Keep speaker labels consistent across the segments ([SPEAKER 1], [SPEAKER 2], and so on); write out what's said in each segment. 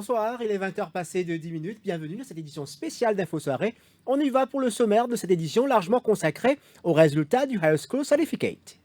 [SPEAKER 1] Bonsoir, il est 20h passé de 10 minutes. Bienvenue dans cette édition spéciale d'Info Soirée. On y va pour le sommaire de cette édition largement consacrée aux résultats du High School Certificate.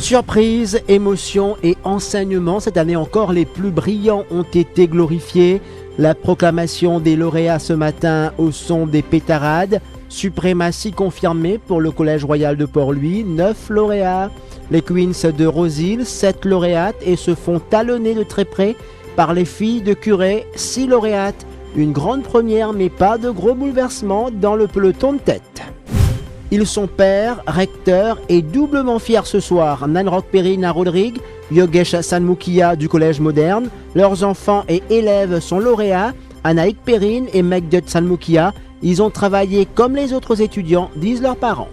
[SPEAKER 1] Surprise, émotion et enseignement, cette année encore, les plus brillants ont été glorifiés. La proclamation des lauréats ce matin au son des pétarades. Suprématie confirmée pour le Collège Royal de Port-Louis, 9 lauréats. Les Queens de Roseville, 7 lauréates et se font talonner de très près par les filles de Curé, 6 lauréates. Une grande première, mais pas de gros bouleversements dans le peloton de tête. Ils sont pères, recteurs et doublement fiers ce soir. Nanrock Perrine Rodrigue, Yogesh Sanmukhia du Collège Moderne. Leurs enfants et élèves sont lauréats. Anaïk Perrine et Megdut Sanmukhia. Ils ont travaillé comme les autres étudiants, disent leurs parents.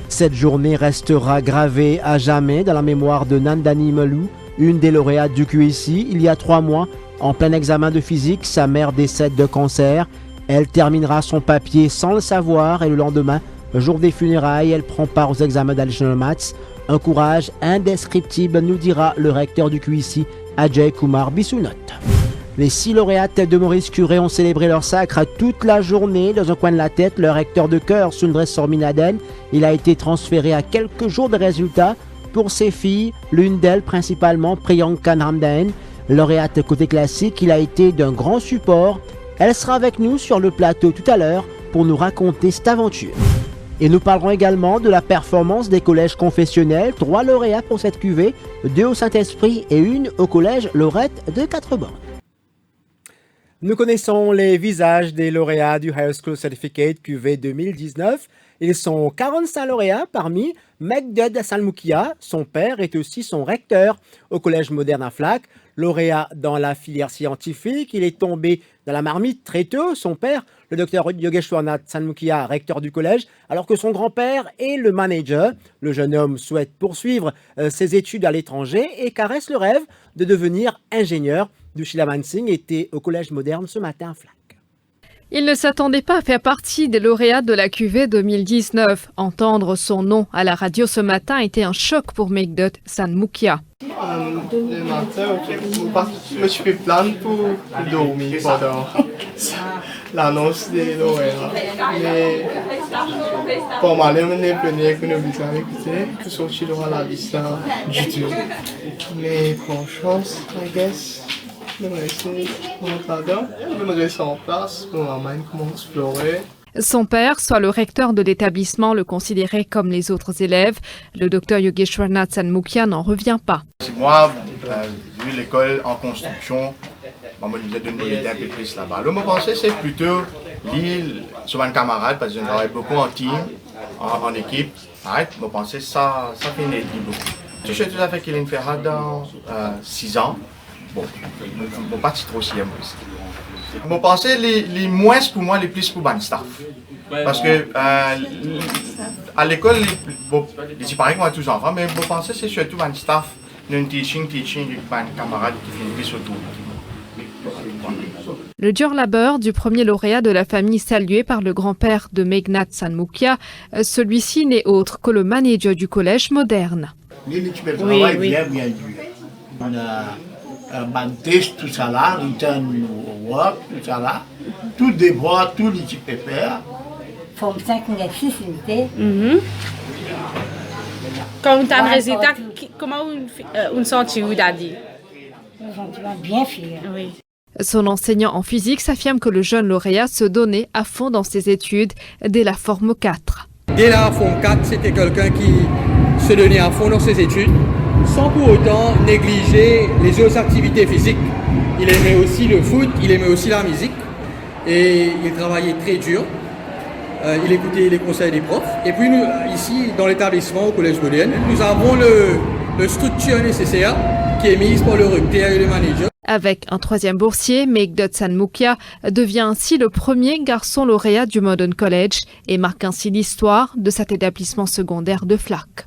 [SPEAKER 1] Cette journée restera gravée à jamais dans la mémoire de Nandani Malou, une des lauréates du QIC. Il y a 3 mois, en plein examen de physique, sa mère décède de cancer. Elle terminera son papier sans le savoir et le lendemain, jour des funérailles, elle prend part aux examens d'Additional Maths. Un courage indescriptible, nous dira le recteur du QIC, Ajay Kumar Bissounot. Les 6 lauréates de Maurice Curé ont célébré leur sacre toute la journée. Dans un coin de la tête, le recteur de chœur, Sundres Sorminaden, il a été transféré à quelques jours de résultats. Pour ses filles, l'une d'elles principalement, Priyanka Ramdaen, lauréate côté classique, il a été d'un grand support. Elle sera avec nous sur le plateau tout à l'heure pour nous raconter cette aventure. Et nous parlerons également de la performance des collèges confessionnels. 3 lauréats pour cette cuvée, 2 au Saint-Esprit et 1 au collège Lorette de Quatre-Bornes. Nous connaissons les visages des lauréats du High School Certificate QV 2019. Ils sont 45 lauréats parmi Megdut Sanmukhia. Son père est aussi son recteur au Collège Moderne à Flac. Lauréat dans la filière scientifique, il est tombé dans la marmite très tôt. Son père, le docteur Yogeshwarnath Sanmukhia, recteur du collège, alors que son grand-père est le manager. Le jeune homme souhaite poursuivre ses études à l'étranger et caresse le rêve de devenir ingénieur. Dushila Mansingh était au Collège Moderne ce matin à Flac.
[SPEAKER 2] Il ne s'attendait pas à faire partie des lauréats de la QV 2019. Entendre son nom à la radio ce matin était un choc pour Megdut Sanmukhia.
[SPEAKER 3] Le matin, je me suis fait plaindre pour dormir pendant l'annonce des lauréats. Mais pour moi, je ne venais que nous bien écouter, que sortir à la liste du tout. Mais franchement, I guess. Je me reste en place, mon maman commence à pleurer.
[SPEAKER 2] Son père, soit le recteur de l'établissement, le considérait comme les autres élèves. Le docteur Yogeshwarnath Sanmukhia n'en revient pas.
[SPEAKER 4] Moi, vu l'école en construction, on me disait de nous aider un peu plus là-bas. Le mot pensée, c'est plutôt l'île, souvent un camarade, parce que je travaille beaucoup en team, en équipe. Je me pensais ça fait une équipe beaucoup. Je suis tout à fait qu'il y a une ferrade dans 6 ans. Bon, mon parti trop si aussi. Je pensais les moins pour moi, les plus pour le staff. Parce que à l'école, c'est pareil que moi tous les enfants, mais je pensais que c'est surtout un staff, un teaching, un camarade qui fait plus autour.
[SPEAKER 2] Le dur labeur du premier lauréat de la famille salué par le grand-père de Megdut Sanmukhia, celui-ci n'est autre que le manager du collège moderne.
[SPEAKER 5] Oui. On a test, tout ça là, return work, tout ça là, tout devoir, tout l'équipe pépère.
[SPEAKER 6] Forme 5, 9, 6 unités.
[SPEAKER 7] Quand tu as le résultat, comment on sent-tu d'Adi?
[SPEAKER 6] Un sentiment bien fier.
[SPEAKER 7] Oui.
[SPEAKER 2] Son enseignant en physique s'affirme que le jeune lauréat se donnait à fond dans ses études dès la forme 4.
[SPEAKER 8] Dès la forme 4, c'était quelqu'un qui se donnait à fond dans ses études, sans pour autant négliger les autres activités physiques. Il aimait aussi le foot, il aimait aussi la musique, et il travaillait très dur. Il écoutait les conseils des profs. Et puis nous, ici, dans l'établissement, au Collège Moderne, nous avons le structure nécessaire qui est mise par le recteur et le manager.
[SPEAKER 2] Avec un 3e boursier, Megdut Sanmukhia devient ainsi le premier garçon lauréat du Modern College et marque ainsi l'histoire de cet établissement secondaire de Flac.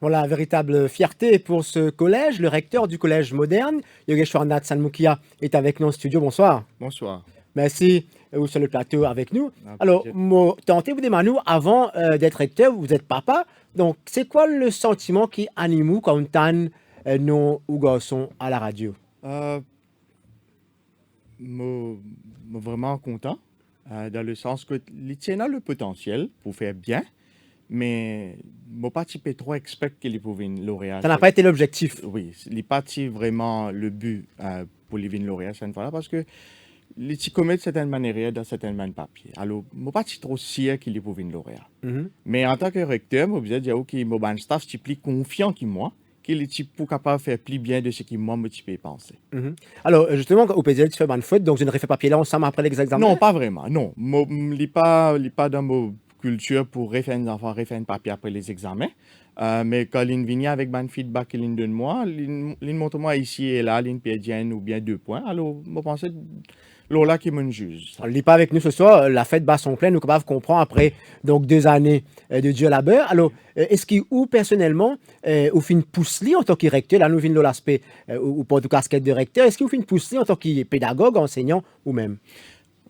[SPEAKER 1] Voilà, véritable fierté pour ce collège. Le recteur du Collège Moderne, Yogeshwarnath Sanmukhia, est avec nous en studio. Bonsoir.
[SPEAKER 9] Bonsoir.
[SPEAKER 1] Merci d'être sur le plateau avec nous. Alors, tentez vous demandez, avant d'être recteur, vous êtes papa. Donc, c'est quoi le sentiment qui anime quand on nos garçons à la radio?
[SPEAKER 4] je suis vraiment content, dans le sens que il a le potentiel pour faire bien, mais je n'ai pas trop expect qu'il pouvait être lauréat.
[SPEAKER 1] Ça n'a pas été l'objectif.
[SPEAKER 4] Oui, il n'est pas vraiment le but pour les lauréats cette fois-là, parce que les commettent certaines manières dans certains papiers. Alors, je ne suis pas trop sûr qu'il pouvait être lauréat. Mais en tant que recteur, je veux dire que mon staff est plus confiant que moi, qu'il est plus capable de faire plus bien de ce que moi je peux penser.
[SPEAKER 1] Alors, justement, au PDL, tu fais bonne faute, donc je ne refais papier là ensemble après l'examen.
[SPEAKER 4] Non, pas vraiment, non. Je ne suis pas dans ma culture pour refaire un enfant, refaire un papier après les examens. Mais quand il vient avec un feedback qu'il donne moi, il montre moi ici et là, il perd ou bien 2 points. Alors, je pense que c'est là qui me juge.
[SPEAKER 1] On ne lit pas avec nous ce soir, la fête bat son plein, nous capables de comprendre après donc 2 années de dur labeur. Alors, est-ce qu'il ou personnellement, ou fin pousse en tant que recteur, là nous venons de l'aspect, ou pas de casquette de recteur, est-ce qu'il fin pousse en tant que pédagogue, enseignant ou même?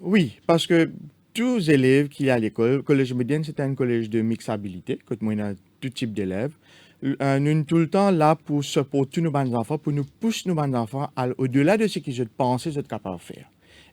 [SPEAKER 4] Oui, parce que tous les élèves qui sont à l'école, le collège médiane, c'est un collège de mixabilité, quand moi, il y a tout type d'élèves. Nous sommes tout le temps là pour supporter nos enfants, pour nous pousser nos enfants au-delà de ce qu'ils pensent être capables de faire.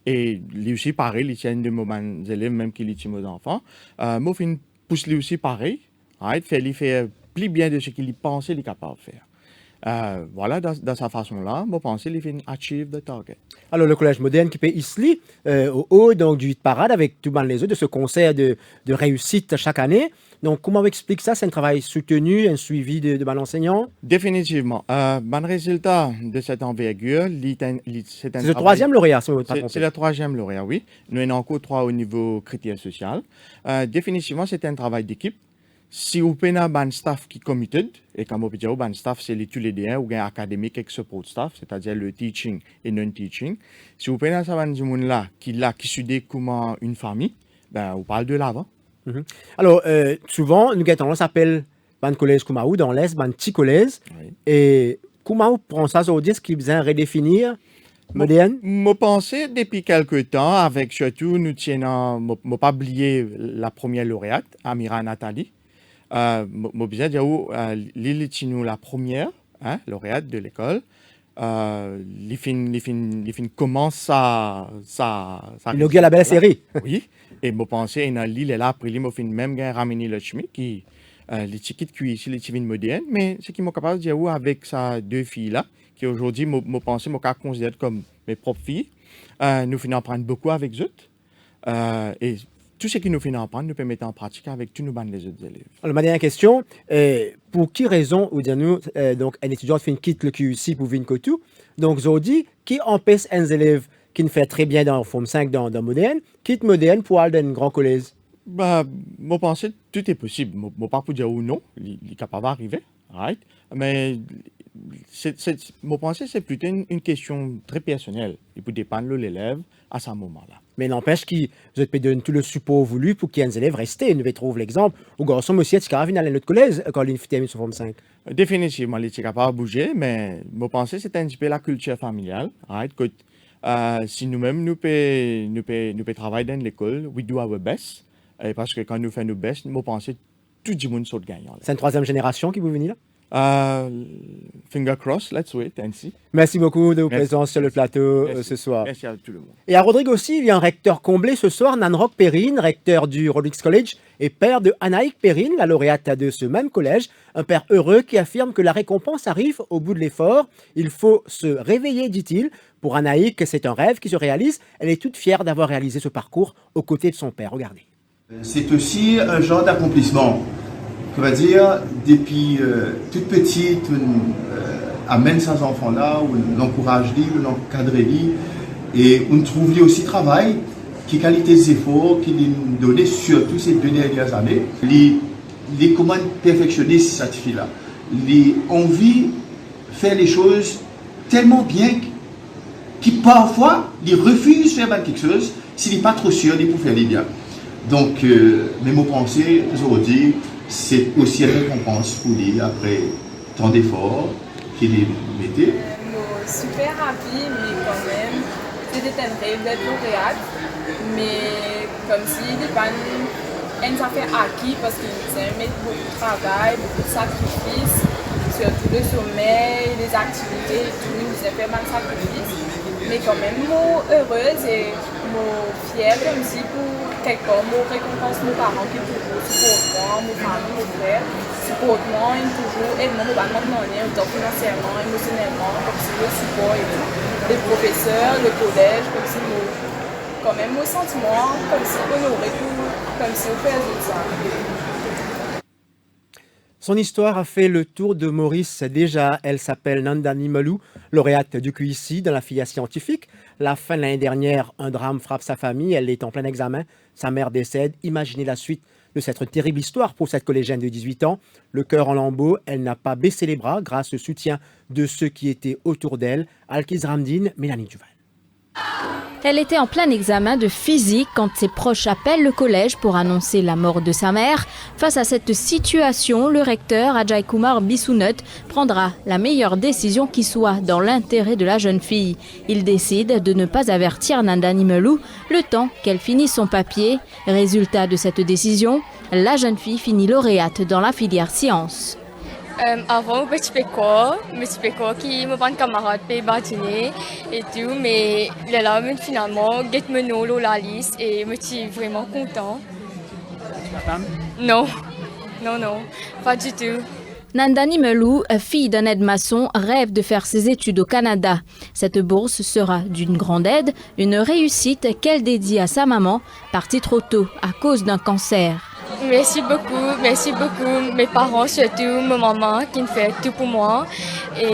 [SPEAKER 4] Et lui aussi, pareil, il tient de mes élèves, même qui sont mes enfants. Moi, je pousse lui aussi pareil, il fait plus bien de ce qu'il pensait qu'il est capable de faire. Voilà, dans sa façon-là, je pense qu'il fait achieve the target.
[SPEAKER 1] Alors, le collège moderne qui paye ici, au haut donc, du 8 parade, avec tout les autres, de ce concert de réussite chaque année. Donc, comment on explique ça? C'est un travail soutenu, un suivi de l'enseignant?
[SPEAKER 4] Définitivement. Bon résultat de cette envergure, c'est
[SPEAKER 1] le 3e lauréat, si
[SPEAKER 4] c'est le 3e lauréat, oui. Nous en avons encore 3 au niveau critère social. Définitivement, c'est un travail d'équipe. Si vous avez un staff qui est committed, et comme on peut dire, un staff, c'est tous les D1 ou un académique avec support staff, c'est-à-dire le teaching et non-teaching. Si vous avez un monde-là qui suit comment une famille, ben, on parle de l'avant.
[SPEAKER 1] Alors, souvent, nous avons s'appelle ban collège Kumaou dans l'Est, ban petit collège.
[SPEAKER 4] Oui.
[SPEAKER 1] Et Kumaou prend ça sur dire ce qu'il besoin redéfinir moderne.
[SPEAKER 4] Je pensais depuis quelques temps, avec surtout, nous tiens, je pas oublié la première lauréate, Amira Nathalie. Je besoin dire où l'île est la première lauréate de l'école. Il commence sa
[SPEAKER 1] inaugure la belle série.
[SPEAKER 4] Oui, et je pensais que l'île est là, après l'île, je même ramener le chemin qui les tickets qui ici, les tickets modernes, mais ce qui m'a capable de dire avec ces 2 filles-là, qui aujourd'hui, je pensais que je considère comme mes propres filles, nous finissons prendre beaucoup avec eux. Et tout ce qui nous finit apprendre, nous peut mettre en pratique avec tous nos les autres élèves.
[SPEAKER 1] Alors, ma dernière question, pour qui raison, ou dire-nous, donc, un étudiant quitte le QUC pour venir tout, donc, Zodi, qui empêche un élève qui ne fait très bien dans Forme 5 dans Moderne, quitte Moderne pour aller dans un grand collège?
[SPEAKER 4] Bah, je pense que tout est possible. Je ne peux pas dire ou non, il est capable d'arriver, right? Mais je pense que c'est plutôt une question très personnelle. Il peut dépendre de l'élève à ce moment-là.
[SPEAKER 1] Mais n'empêche qu'ils peut donner tout le support voulu pour qu'il y ait un élève resté. Nous trouver l'exemple. Au garçon, monsieur, tu arrives dans notre collège quand il termine sur Forme 5.
[SPEAKER 4] Définitivement, il est capable de bouger, mais je pense que c'est un petit peu la culture familiale. Right? Que, si nous-mêmes, nous pouvons travailler dans l'école, we do our best. Et parce que quand nous faisons notre best, je pense que tout le monde saute gagnant.
[SPEAKER 1] C'est une 3e génération qui vous venir là?
[SPEAKER 4] Finger crossed, let's wait and see.
[SPEAKER 1] Merci beaucoup de votre présence sur le plateau ce soir.
[SPEAKER 4] Merci à tout le monde.
[SPEAKER 1] Et à Rodrigue aussi, il y a un recteur comblé ce soir, Nanrock Perrine, recteur du Rodrigues College et père de Anaïk Perrine, la lauréate de ce même collège. Un père heureux qui affirme que la récompense arrive au bout de l'effort. Il faut se réveiller, dit-il. Pour Anaïk, c'est un rêve qui se réalise. Elle est toute fière d'avoir réalisé ce parcours aux côtés de son père. Regardez.
[SPEAKER 9] C'est aussi un genre d'accomplissement. On va dire, depuis toute petite, on amène ces enfants-là, on encourage, on encadre, et on trouve aussi travail, qui qualité des efforts, qui nous donné surtout ces 2 dernières années. Les commandes perfectionnistes, cette fille-là, les envie de faire les choses tellement bien qui parfois, ils refusent de faire quelque chose s'ils n'est pas trop sûr de faire les bien. Donc, mes mots pensés, aujourd'hui, c'est aussi une récompense pour lui après tant d'efforts qu'il mettait.
[SPEAKER 10] Super rapide, mais quand même, c'était un rêve d'être lauréate, mais comme si il n'est pas un affaire acquis parce qu'il met beaucoup de travail, beaucoup de sacrifices, surtout le sommeil, les activités, tout, il nous a fait mal de sacrifices. mais quand même, moi heureuse et moi fière comme si pour quelque part, moi récompense mes parents qui toujours supportent moi, mes familles, mes frères, supportent moi, ils toujours aident moi, pas maintenant, autant financièrement, émotionnellement, comme si le support et tout. Les professeurs, le collège, comme si moi, quand même, mon sentiment, comme si honoré, comme si on faisait ça.
[SPEAKER 1] Son histoire a fait le tour de Maurice déjà. Elle s'appelle Nandani Malou, lauréate du QIC dans la filière scientifique. La fin de l'année dernière, un drame frappe sa famille. Elle est en plein examen. Sa mère décède. Imaginez la suite de cette terrible histoire pour cette collégienne de 18 ans. Le cœur en lambeaux, elle n'a pas baissé les bras grâce au soutien de ceux qui étaient autour d'elle. Alkiz Ramdine, Mélanie Duval.
[SPEAKER 11] Elle était en plein examen de physique quand ses proches appellent le collège pour annoncer la mort de sa mère. Face à cette situation, le recteur Ajay Kumar Bissounut prendra la meilleure décision qui soit dans l'intérêt de la jeune fille. Il décide de ne pas avertir Nandani Malou le temps qu'elle finisse son papier. Résultat de cette décision, la jeune fille finit lauréate dans la filière sciences.
[SPEAKER 12] Avant, je suis qui me prend camarade pour bâtiner et tout, mais là, finalement, j'ai mené la liste et je suis vraiment content. Non, pas du tout.
[SPEAKER 11] Nandani Malou, fille d'un aide-maçon, rêve de faire ses études au Canada. Cette bourse sera d'une grande aide, une réussite qu'elle dédie à sa maman, partie trop tôt à cause d'un cancer.
[SPEAKER 12] Merci beaucoup, mes parents, surtout ma maman qui me fait tout pour moi. Et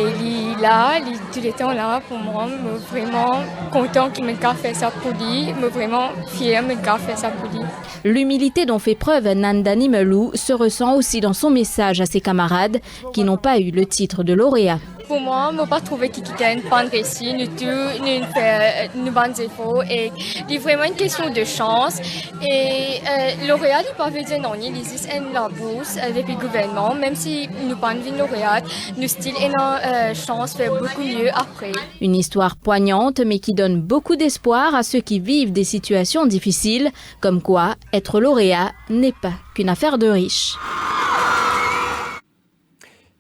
[SPEAKER 12] tous les temps là pour moi, je suis vraiment content qu'il m'ait fait ça pour lui, je suis vraiment fière qu'il m'ait fait ça pour lui.
[SPEAKER 11] L'humilité dont fait preuve Nandani Malou se ressent aussi dans son message à ses camarades qui n'ont pas eu le titre de lauréat.
[SPEAKER 12] Pour moi, je n'ai pas trouvé qu'il y a une bonne réussite, nous fait une bonne défaut et c'est vraiment une question de chance. Et lauréat, il ne peut pas dire non, il existe une bourse avec le gouvernement, même si nous pas une lauréat, nous style une chance de faire beaucoup mieux après.
[SPEAKER 11] Une histoire poignante mais qui donne beaucoup d'espoir à ceux qui vivent des situations difficiles, comme quoi être lauréat n'est pas qu'une affaire de riches.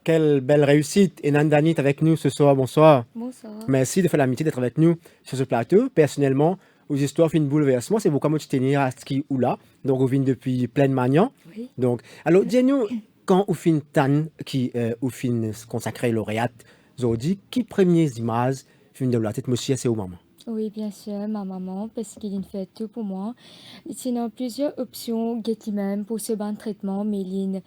[SPEAKER 1] Quelle belle réussite. Et Nandani est avec nous ce soir. Bonsoir.
[SPEAKER 13] Bonsoir.
[SPEAKER 1] Merci de faire l'amitié d'être avec nous sur ce plateau. Personnellement, aux histoires font bouleversement. C'est beaucoup de tenir à ce qui ou là. Donc, vous venez depuis plein de manières.
[SPEAKER 13] Oui.
[SPEAKER 1] Donc, alors, dis-nous, quand vous finissez Tan, qui vous finissez consacré lauréate, Zodi, qui premières images finissent de la tête, monsieur, c'est au moment?
[SPEAKER 13] Oui, bien sûr, ma maman, parce qu'il fait tout pour moi. Il y a plusieurs options même pour ce bon traitement, mais il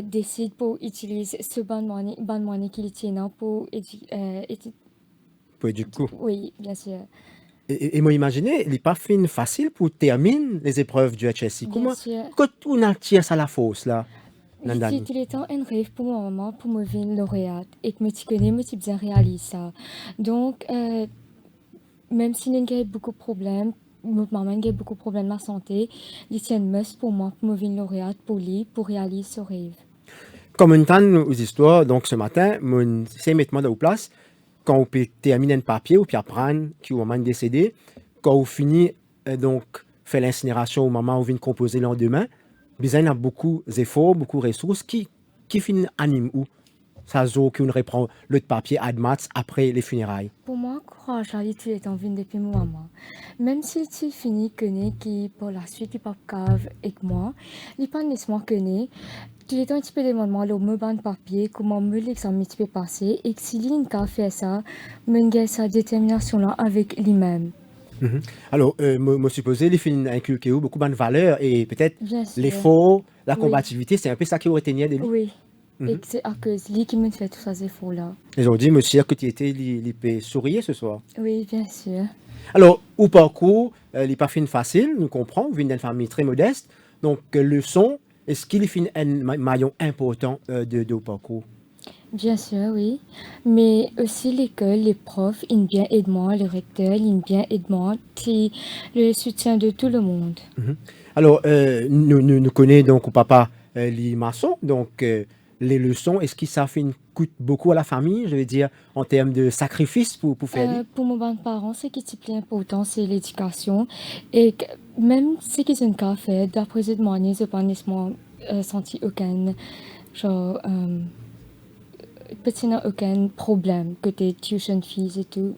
[SPEAKER 13] décide pour utiliser ce bon moyen qu'il tient pour
[SPEAKER 1] du coup.
[SPEAKER 13] Oui, bien sûr.
[SPEAKER 1] Et moi, imaginez, il n'est pas facile pour terminer les épreuves du HSI. Comment on attire ça à la fausse, là?
[SPEAKER 13] C'est tout le temps un rêve pour ma maman, pour me devenir lauréate, et que je connais, je bien réaliser ça. Donc, même si nous avons beaucoup de problèmes, ma maman a beaucoup de problèmes de ma santé, il tient une must pour moi, pour me devenir lauréate, pour lui, pour réaliser ce rêve.
[SPEAKER 1] Comme une temps aux histoires, donc ce matin, c'est mettre dans place, quand vous terminez un papier, ou puis apprendre qui vous maman décédé, quand vous finissez donc faire l'incinération au moment où vous venez composer le lendemain, il y a beaucoup d'efforts, beaucoup de ressources qui finissent animent où ça zo qu'on reprend le papier admats après les funérailles.
[SPEAKER 13] Pour moi, courage, tu es en vie depuis mon maman. Même si tu finis connaît qui pour la suite il pas cave avec moi, il pas nécessairement connaît. Tu es un petit peu demandement le me ban papier comment me l'examen tu peux passer et que si il a fait ça, me sa détermination là avec lui-même.
[SPEAKER 1] Alors, moi supposé les films inculqués beaucoup de valeurs et peut-être l'effort, la combativité, c'est un peu ça qui aurait tenu de lui.
[SPEAKER 13] Oui. Et c'est à cause de lui qui me fait tous ces efforts-là.
[SPEAKER 1] Ils ont dit, monsieur, que tu étais sourier ce soir.
[SPEAKER 13] Oui, bien sûr.
[SPEAKER 1] Alors, au parcours, il n'est pas facile, nous comprenons, vous venez d'une famille très modeste. Donc, le son, est-ce qu'il est un maillon important de parcours?
[SPEAKER 13] Bien sûr, oui. Mais aussi l'école, les profs, ils bien aident moi, le recteur, ils bien aident moi, c'est le soutien de tout le monde.
[SPEAKER 1] Alors, nous connaissons donc au papa les maçons, donc les leçons, est-ce que ça coûte beaucoup à la famille, je veux dire, en termes de sacrifice pour faire
[SPEAKER 13] Pour mes parents, ce qui est plus important, c'est l'éducation. Et même ce qu'ils ont fait, d'après ce témoignage, je n'ai pas nécessairement senti aucun genre, petit n'a aucun problème côté tuition fees et tout.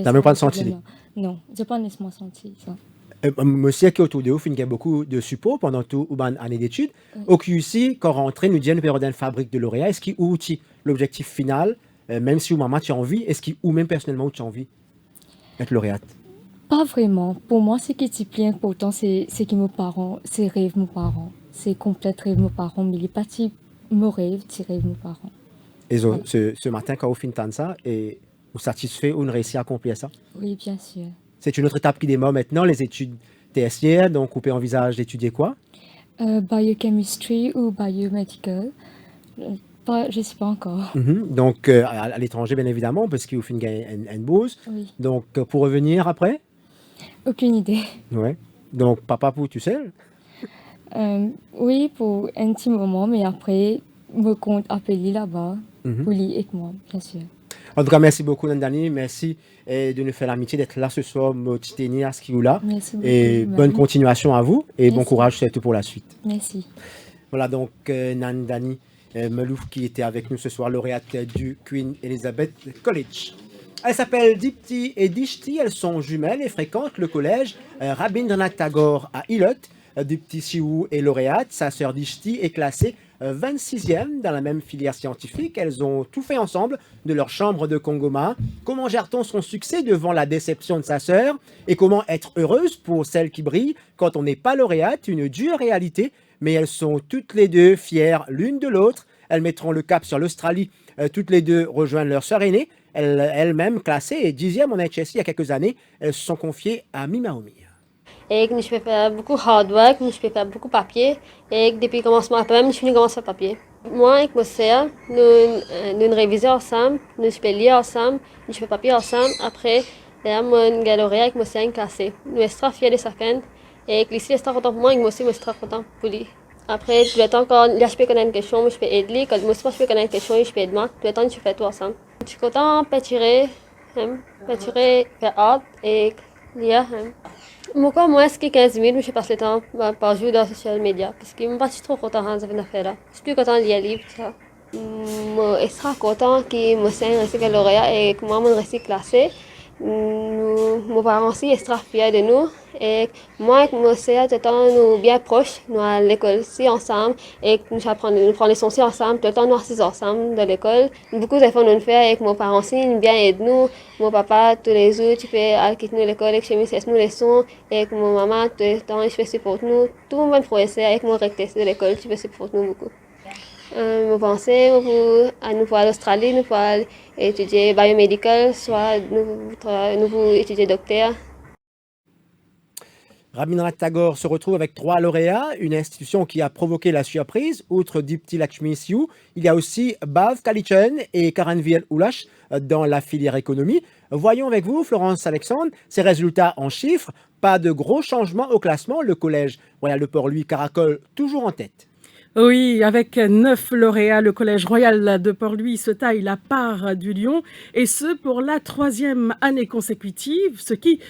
[SPEAKER 1] T'as même pas senti?
[SPEAKER 13] Non, j'ai pas nécessairement senti ça.
[SPEAKER 1] Monsieur qui est autour de vous, il y a beaucoup de support pendant toute l'année d'études. Au QC, quand rentrez, nous disons, nous période d'une fabrique de lauréats. Est-ce qu'il y a l'objectif final, même si ou maman tu as envie, est-ce qu'il ou même personnellement tu as envie d'être lauréate?
[SPEAKER 13] Pas vraiment. Pour moi, ce qui est le plus important, c'est que mes parents, c'est rêve mes parents. C'est complet rêve mes parents, mais les parties me rêve, c'est rêve mes parents.
[SPEAKER 1] Et ce matin, quand vous finissez ça, et vous satisfait ou vous réussissez à accomplir ça?
[SPEAKER 13] Oui, bien sûr.
[SPEAKER 1] C'est une autre étape qui démarre maintenant, les études tertiaires. Donc, vous pouvez envisager d'étudier quoi?
[SPEAKER 13] Biochemistry ou biomedical. Je ne sais pas encore.
[SPEAKER 1] Donc, à l'étranger, bien évidemment, parce qu'il vous fait une bourse.
[SPEAKER 13] Oui.
[SPEAKER 1] Donc, pour revenir après?
[SPEAKER 13] Aucune idée.
[SPEAKER 1] Ouais. Donc, papa, pour tu sais?
[SPEAKER 13] Oui, pour un petit moment, mais après, me compte appeler là-bas pour lire avec moi, bien sûr.
[SPEAKER 1] En tout cas, merci beaucoup, Nandani. Merci de nous faire l'amitié d'être là ce soir, me tenir à ce qu'il y a là.
[SPEAKER 13] Merci beaucoup.
[SPEAKER 1] Et bonne continuation à vous et bon courage surtout pour la suite.
[SPEAKER 13] Merci.
[SPEAKER 1] Voilà donc Nandani Melouf qui était avec nous ce soir, lauréate du Queen Elizabeth College. Elle s'appelle Dipti et Dishti, elles sont jumelles et fréquentent le collège Rabindranath Tagore à Ilot. Dipti Siou est lauréate, sa sœur Dishti est classée 26e dans la même filière scientifique. Elles ont tout fait ensemble de leur chambre de Kongoma. Comment gère-t-on son succès devant la déception de sa sœur? Et comment être heureuse pour celle qui brille quand on n'est pas lauréate? Une dure réalité, mais elles sont toutes les deux fières l'une de l'autre. Elles mettront le cap sur l'Australie, toutes les deux rejoindre leur sœur aînée. Elles-mêmes classées 10e en HSC il y a quelques années, elles se sont confiées à Mimaomi.
[SPEAKER 14] Et je peux faire beaucoup hard work, je peux faire beaucoup papier. Et depuis le commencement après même, je finis commencer à papier. Moi et mon sœur, nous révisons ensemble, nous peux lire ensemble, nous fais papier ensemble. Après, mon galerie avec mon sœur classé. Nous sommes très fiers de chacun. Et ici, je suis très content pour moi et moi aussi, je suis très content pour lui. Après, tout le temps, quand je peux connaître quelque chose, je peux aider. Quand moi aussi, je peux connaître quelque chose, je peux aider. Tout le temps, je fais tout ensemble. Je suis content de peinturer, faire art et lire. Pourquoi moi, est-ce que 15 minutes, je passe le temps par jour dans les social media? Parce que je ne suis pas trop content de cette affaire-là. Je suis plus content de lire les livres. Je suis très content que mon sœur reste lauréat et que moi, je reste classé. Mes parents aussi sont très fiers de nous. Et moi et mon sœur, tout le temps, nous sommes bien proches. Nous à l'école aussi ensemble. Et nous prenons les leçons aussi ensemble. Tout le temps, nous sommes ensemble dans l'école. Beaucoup d'efforts nous faisons avec mon parents aussi. Ils bien aident nous. Mon papa, tous les jours, tu fais quitter nous l'école. Chez moi, c'est nous les leçons. Et avec mon maman, tout le temps, je fais support nous. Tout le monde professeur avec mon recteur de l'école, tu fais support nous beaucoup. Je pense à nous voir à l'Australie, nous voir étudier biomédical, soit nous étudier docteur.
[SPEAKER 1] Rabindranath Tagore se retrouve avec 3 lauréats, une institution qui a provoqué la surprise. Outre Dipti Lakshmi Siou, il y a aussi Bhav Kalichen et Karanviel Ulash dans la filière économie. Voyons avec vous, Florence Alexandre, ces résultats en chiffres. Pas de gros changements au classement. Le collège Royal de Port-Louis caracole toujours en tête.
[SPEAKER 15] Oui, avec 9 lauréats, le Collège Royal de Port-Louis se taille la part du lion, et ce pour la 3e année consécutive, ce qui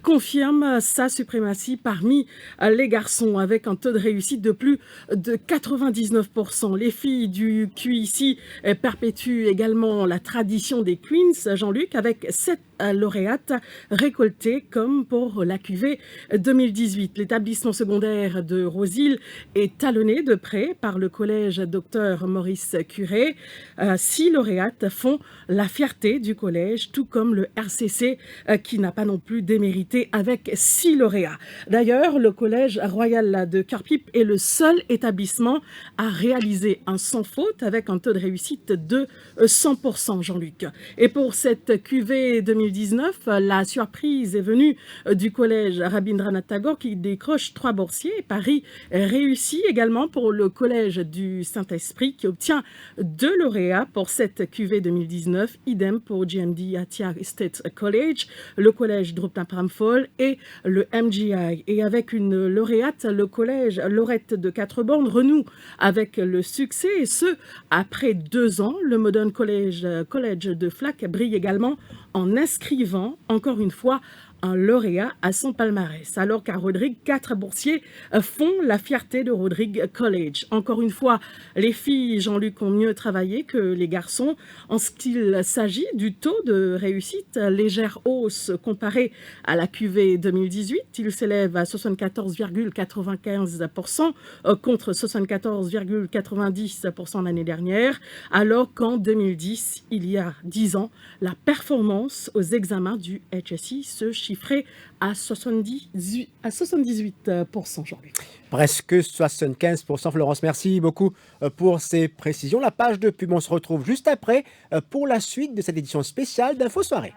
[SPEAKER 15] confirme sa suprématie parmi les garçons, avec un taux de réussite de plus de 99%. Les filles du QIC perpétuent également la tradition des Queens, Jean-Luc, avec 7 lauréates récoltées comme pour la QV 2018. L'établissement secondaire de Rosille est talonné de près par le collège Dr Maurice Curé. 6 lauréates font la fierté du collège, tout comme le RCC qui n'a pas non plus démérité avec 6 lauréats. D'ailleurs, le collège royal de Carpip est le seul établissement à réaliser un sans faute avec un taux de réussite de 100%, Jean-Luc. Et pour cette QV 2019, la surprise est venue du collège Rabindranath Tagore qui décroche 3 boursiers. Paris réussit également pour le collège du Saint-Esprit qui obtient 2 lauréats pour cette QV 2019. Idem pour GMD Atia State College, le collège Drupna Pramphol et le MGI. Et avec une lauréate, le collège Laurette de Quatre-Bornes renoue avec le succès, et ce, après 2 ans. Le Modern College de Flac brille également en inscrivant, encore une fois, un lauréat à son palmarès. Alors qu'à Rodrigue, 4 boursiers font la fierté de Rodrigue College. Encore une fois, les filles, Jean-Luc, ont mieux travaillé que les garçons en ce qu'il s'agit du taux de réussite. Légère hausse comparée à la QV 2018. Il s'élève à 74,95% contre 74,90% l'année dernière, alors qu'en 2010, il y a 10 ans, la performance aux examens du HSI se chiffrait à 78%, Jean-Luc.
[SPEAKER 1] Presque 75%, Florence. Merci beaucoup pour ces précisions. La page de pub, on se retrouve juste après pour la suite de cette édition spéciale d'Info Soirée.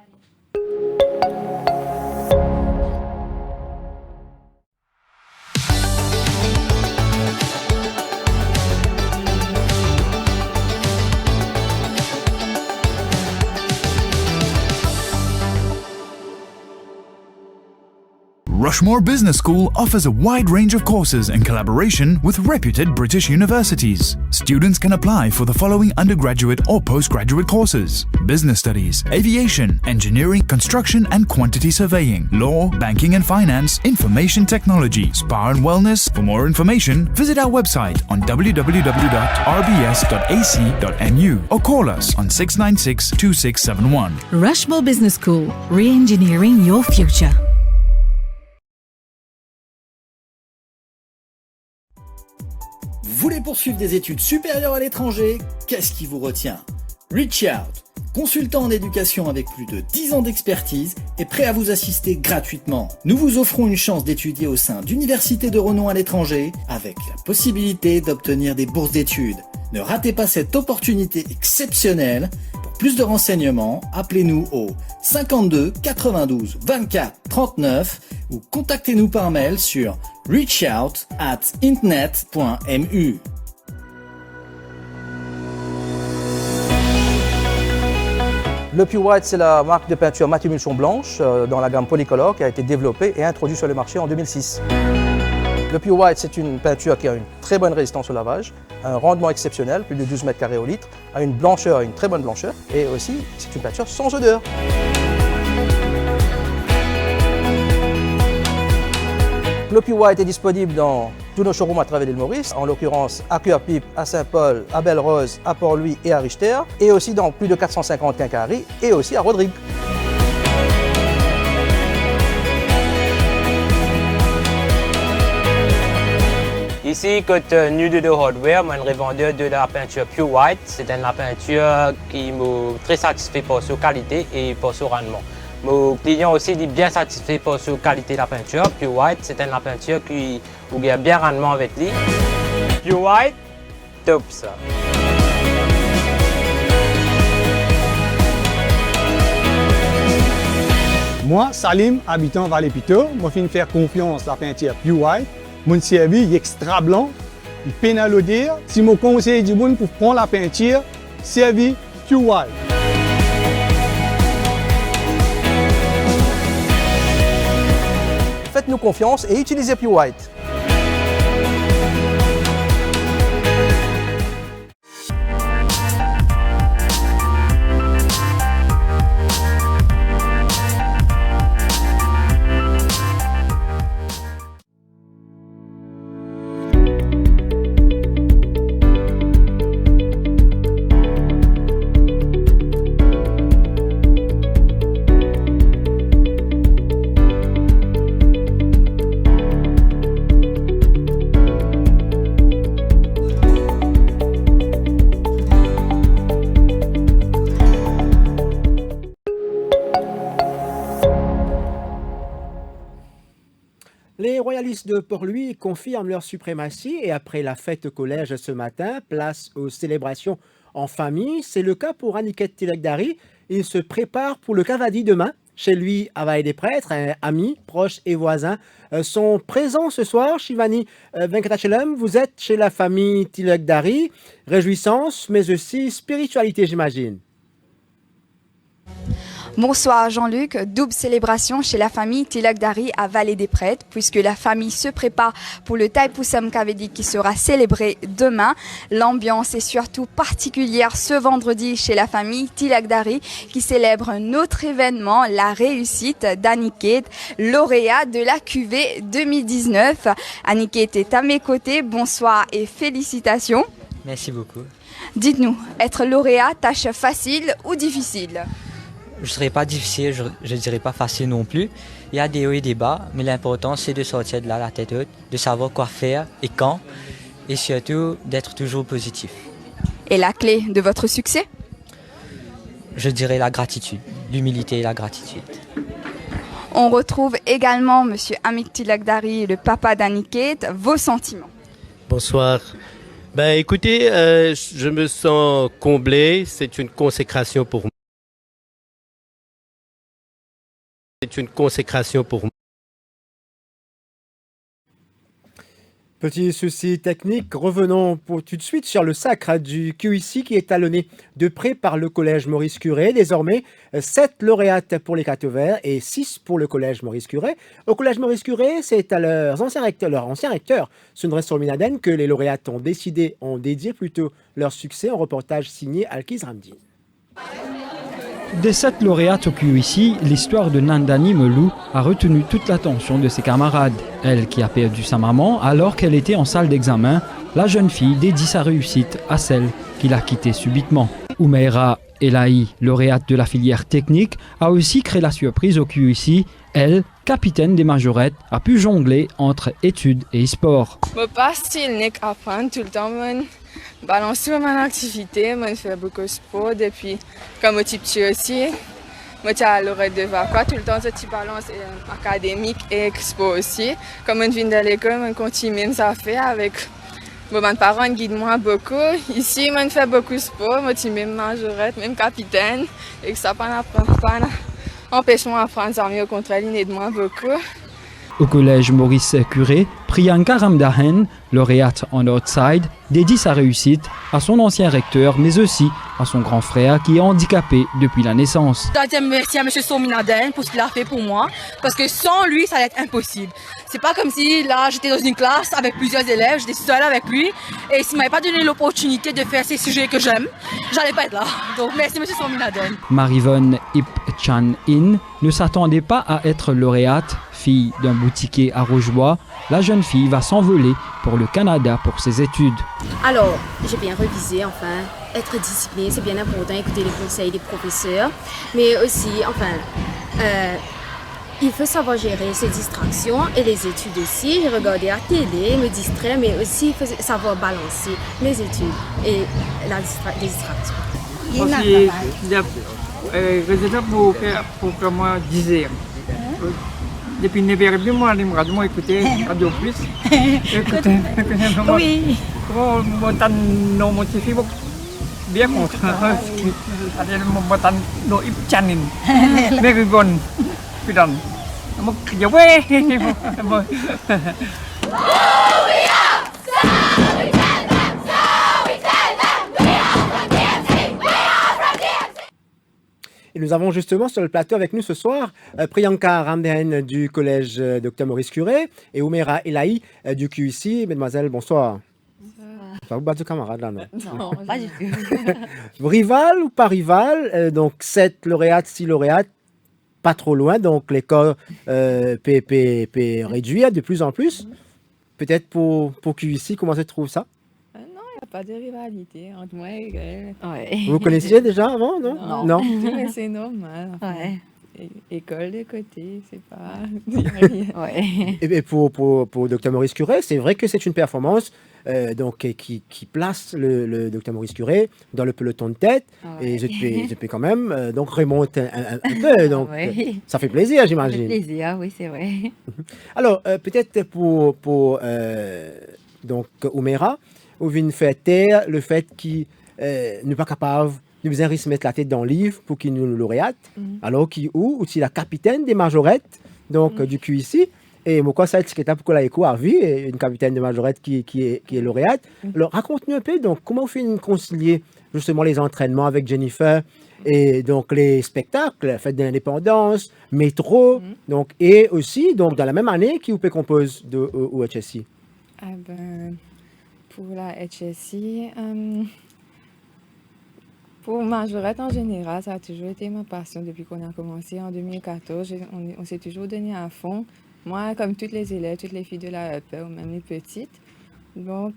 [SPEAKER 16] Rushmore Business School offers a wide range of courses in collaboration with reputed British universities. Students can apply for the following undergraduate or postgraduate courses: business studies, aviation, engineering, construction and quantity surveying, law, banking and finance, information technology, spa and wellness. For more information, visit our website on www.rbs.ac.nu or call us on 696-2671.
[SPEAKER 17] Rushmore Business School, re-engineering your future.
[SPEAKER 18] Vous voulez poursuivre des études supérieures à l'étranger? Qu'est-ce qui vous retient? Reach Out, consultant en éducation avec plus de 10 ans d'expertise, est prêt à vous assister gratuitement. Nous vous offrons une chance d'étudier au sein d'universités de renom à l'étranger, avec la possibilité d'obtenir des bourses d'études. Ne ratez pas cette opportunité exceptionnelle. Pour plus de renseignements, appelez-nous au 52 92 24 39 ou contactez-nous par mail sur reachout@intnet.mu.
[SPEAKER 19] Le Pure White, c'est la marque de peinture matte émulsion blanche dans la gamme Polycolor qui a été développée et introduite sur le marché en 2006. Le Pure White, c'est une peinture qui a une très bonne résistance au lavage, un rendement exceptionnel, plus de 12 mètres carrés au litre, a une blancheur, une très bonne blancheur, et aussi c'est une peinture sans odeur. Le Pure White est disponible dans tous nos showrooms à travers l'île Maurice, en l'occurrence à Cœur-Pipe, à Saint-Paul, à Belle-Rose, à Port-Louis et à Richter, et aussi dans plus de 450 quincailleries, et aussi à Rodrigue.
[SPEAKER 20] Ici, côté Nude de Hardware, je suis revendeur de la peinture Pure White. C'est une peinture qui me très satisfait pour sa qualité et pour son rendement. Mon client aussi est bien satisfait pour sa qualité de la peinture. Pure White, c'est une peinture qui a bien rendement avec lui. Pure White, top ça.
[SPEAKER 21] Moi, Salim, habitant Vallée-Pito, je fais faire confiance à la peinture Pure White. Mon service est extra blanc, il peine à l'odeur. Si mon conseil du monde pour prendre la peinture, service Pure White.
[SPEAKER 19] Faites-nous confiance et utilisez Pure White.
[SPEAKER 1] Les royalistes de Port-Louis confirment leur suprématie et après la fête au collège ce matin, place aux célébrations en famille. C'est le cas pour Aniket Tilakdari. Il se prépare pour le Cavadi demain. Chez lui, à Valle des Prêtres, amis, proches et voisins sont présents ce soir. Shivani Venkatachalam, vous êtes chez la famille Tilakdari. Réjouissance, mais aussi spiritualité, j'imagine.
[SPEAKER 3] Bonsoir Jean-Luc, double célébration chez la famille Tilakdari à Vallée des Prêtres, puisque la famille se prépare pour le Thaipusam Kavedi qui sera célébré demain. L'ambiance est surtout particulière ce vendredi chez la famille Tilakdari qui célèbre un autre événement, la réussite d'Aniket, lauréat de la QV 2019. Aniket est à mes côtés, bonsoir et félicitations.
[SPEAKER 22] Merci beaucoup.
[SPEAKER 3] Dites-nous, être lauréat, tâche facile ou difficile?
[SPEAKER 22] Je ne dirais pas difficile, je ne dirais pas facile non plus. Il y a des hauts et des bas, mais l'important c'est de sortir de là la tête haute, de savoir quoi faire et quand, et surtout d'être toujours positif.
[SPEAKER 3] Et la clé de votre succès?
[SPEAKER 22] Je dirais la gratitude, l'humilité et la gratitude.
[SPEAKER 3] On retrouve également Monsieur Amit Tilakdari, le papa d'Aniket. Vos sentiments?
[SPEAKER 23] Bonsoir. Ben écoutez, je me sens comblé, c'est une consécration pour moi. C'est une consécration pour moi.
[SPEAKER 1] Petit souci technique, revenons pour tout de suite sur le sacre du QIC qui est talonné de près par le collège Maurice Curé. Désormais, 7 lauréates pour les Cateverts et 6 pour le collège Maurice Curé. Au collège Maurice Curé, c'est à leur ancien recteur, Sundres Solminaden, que les lauréates ont dédié plutôt leur succès en reportage signé Alkiz Ramdin.
[SPEAKER 24] Des 7 lauréates au QIC, l'histoire de Nandani Melou a retenu toute l'attention de ses camarades. Elle qui a perdu sa maman alors qu'elle était en salle d'examen, la jeune fille dédie sa réussite à celle qui l'a quittée subitement. Oumeira Elahi, lauréate de la filière technique, a aussi créé la surprise au QIC. Elle, capitaine des majorettes, a pu jongler entre études et sport.
[SPEAKER 10] Je passe style apprendre tout le temps, balance sur mon activité, je fais beaucoup de sport depuis comme au type aussi. Moi, j'ai à l'oreille de vacances, tout le temps, cette balance académique et sport aussi. Comme je viens de l'école, je continue à faire avec mes parents qui guident moi beaucoup. Ici, je fais beaucoup de sport, je suis même majorette, même capitaine. Et ça empêche moi d'apprendre, ça mieux au contraire, il aide moi beaucoup.
[SPEAKER 24] Au collège Maurice Curé, Priyanka Ramdahen, lauréate en Outside, dédie sa réussite à son ancien recteur, mais aussi à son grand frère qui est handicapé depuis la naissance.
[SPEAKER 25] Je dois dire merci à M. Solminaden pour ce qu'il a fait pour moi, parce que sans lui, ça allait être impossible. C'est pas comme si là, j'étais dans une classe avec plusieurs élèves, j'étais seule avec lui, et s'il ne m'avait pas donné l'opportunité de faire ces sujets que j'aime, j'allais pas être là. Donc merci M. Solminaden.
[SPEAKER 24] Marivonne Ip Chan In ne s'attendait pas à être lauréate. Fille d'un boutiquier à Rochebois, la jeune fille va s'envoler pour le Canada pour ses études.
[SPEAKER 26] Alors, j'ai bien révisé, enfin, être discipliné, c'est bien important, écouter les conseils des professeurs, mais aussi, il faut savoir gérer ses distractions et les études aussi. J'ai regardé la télé, me distraire, mais aussi il faut savoir balancer les études et les distractions.
[SPEAKER 27] Résultat pour moi 10 heures. Depuis 9 h moi, je me écouter Radio Plus. Oui. Moi, je motivé bien contre. Je suis Chanin. Very bon. Pidan. Je
[SPEAKER 1] Et nous avons justement sur le plateau avec nous ce soir Priyanka Ramdahen du collège Dr Maurice Curé et Oumeira Elahi du QIC. Mesdemoiselles, bonsoir. Ça vous bat de camarades là, non?
[SPEAKER 26] Non, pas du tout.
[SPEAKER 1] Rival ou pas rival? Donc 7 lauréates, 6 lauréates, pas trop loin. Donc l'école peut réduire de plus en plus. Peut-être pour QIC, comment se trouve ça?
[SPEAKER 10] Pas de rivalité entre moi et elle.
[SPEAKER 26] Ouais.
[SPEAKER 1] Vous connaissiez déjà avant, non?
[SPEAKER 10] Non. Mais c'est normal. Enfin, ouais. École de côté, c'est pas...
[SPEAKER 26] Ouais.
[SPEAKER 1] Et pour Dr Maurice Curé, c'est vrai que c'est une performance qui place le Dr Maurice Curé dans le peloton de tête. Ouais. Et je peux quand même donc remonter un peu. Donc ça fait plaisir, j'imagine.
[SPEAKER 26] Ça fait plaisir, oui, c'est vrai.
[SPEAKER 1] Alors, peut-être pour Oumeira, ou vient faire taire le fait qu'il n'est pas capable de bien se mettre la tête dans le livre pour qu'il nous lauréate, alors qu'il ou la capitaine des majorettes donc du QIC, Et moi, ça, c'est pour la éco à vie, une capitaine de majorette qui est lauréate. Alors, raconte-nous un peu, donc, comment vous faites concilier justement les entraînements avec Jennifer et donc les spectacles, Fête de l'Indépendance, Métro, donc, et aussi, donc, dans la même année, qui vous peut compose au HSI?
[SPEAKER 2] Pour la HSI, pour majorette en général, ça a toujours été ma passion depuis qu'on a commencé en 2014. On s'est toujours donné à fond. Moi, comme toutes les élèves, toutes les filles de la EP, ou même les petites. Donc,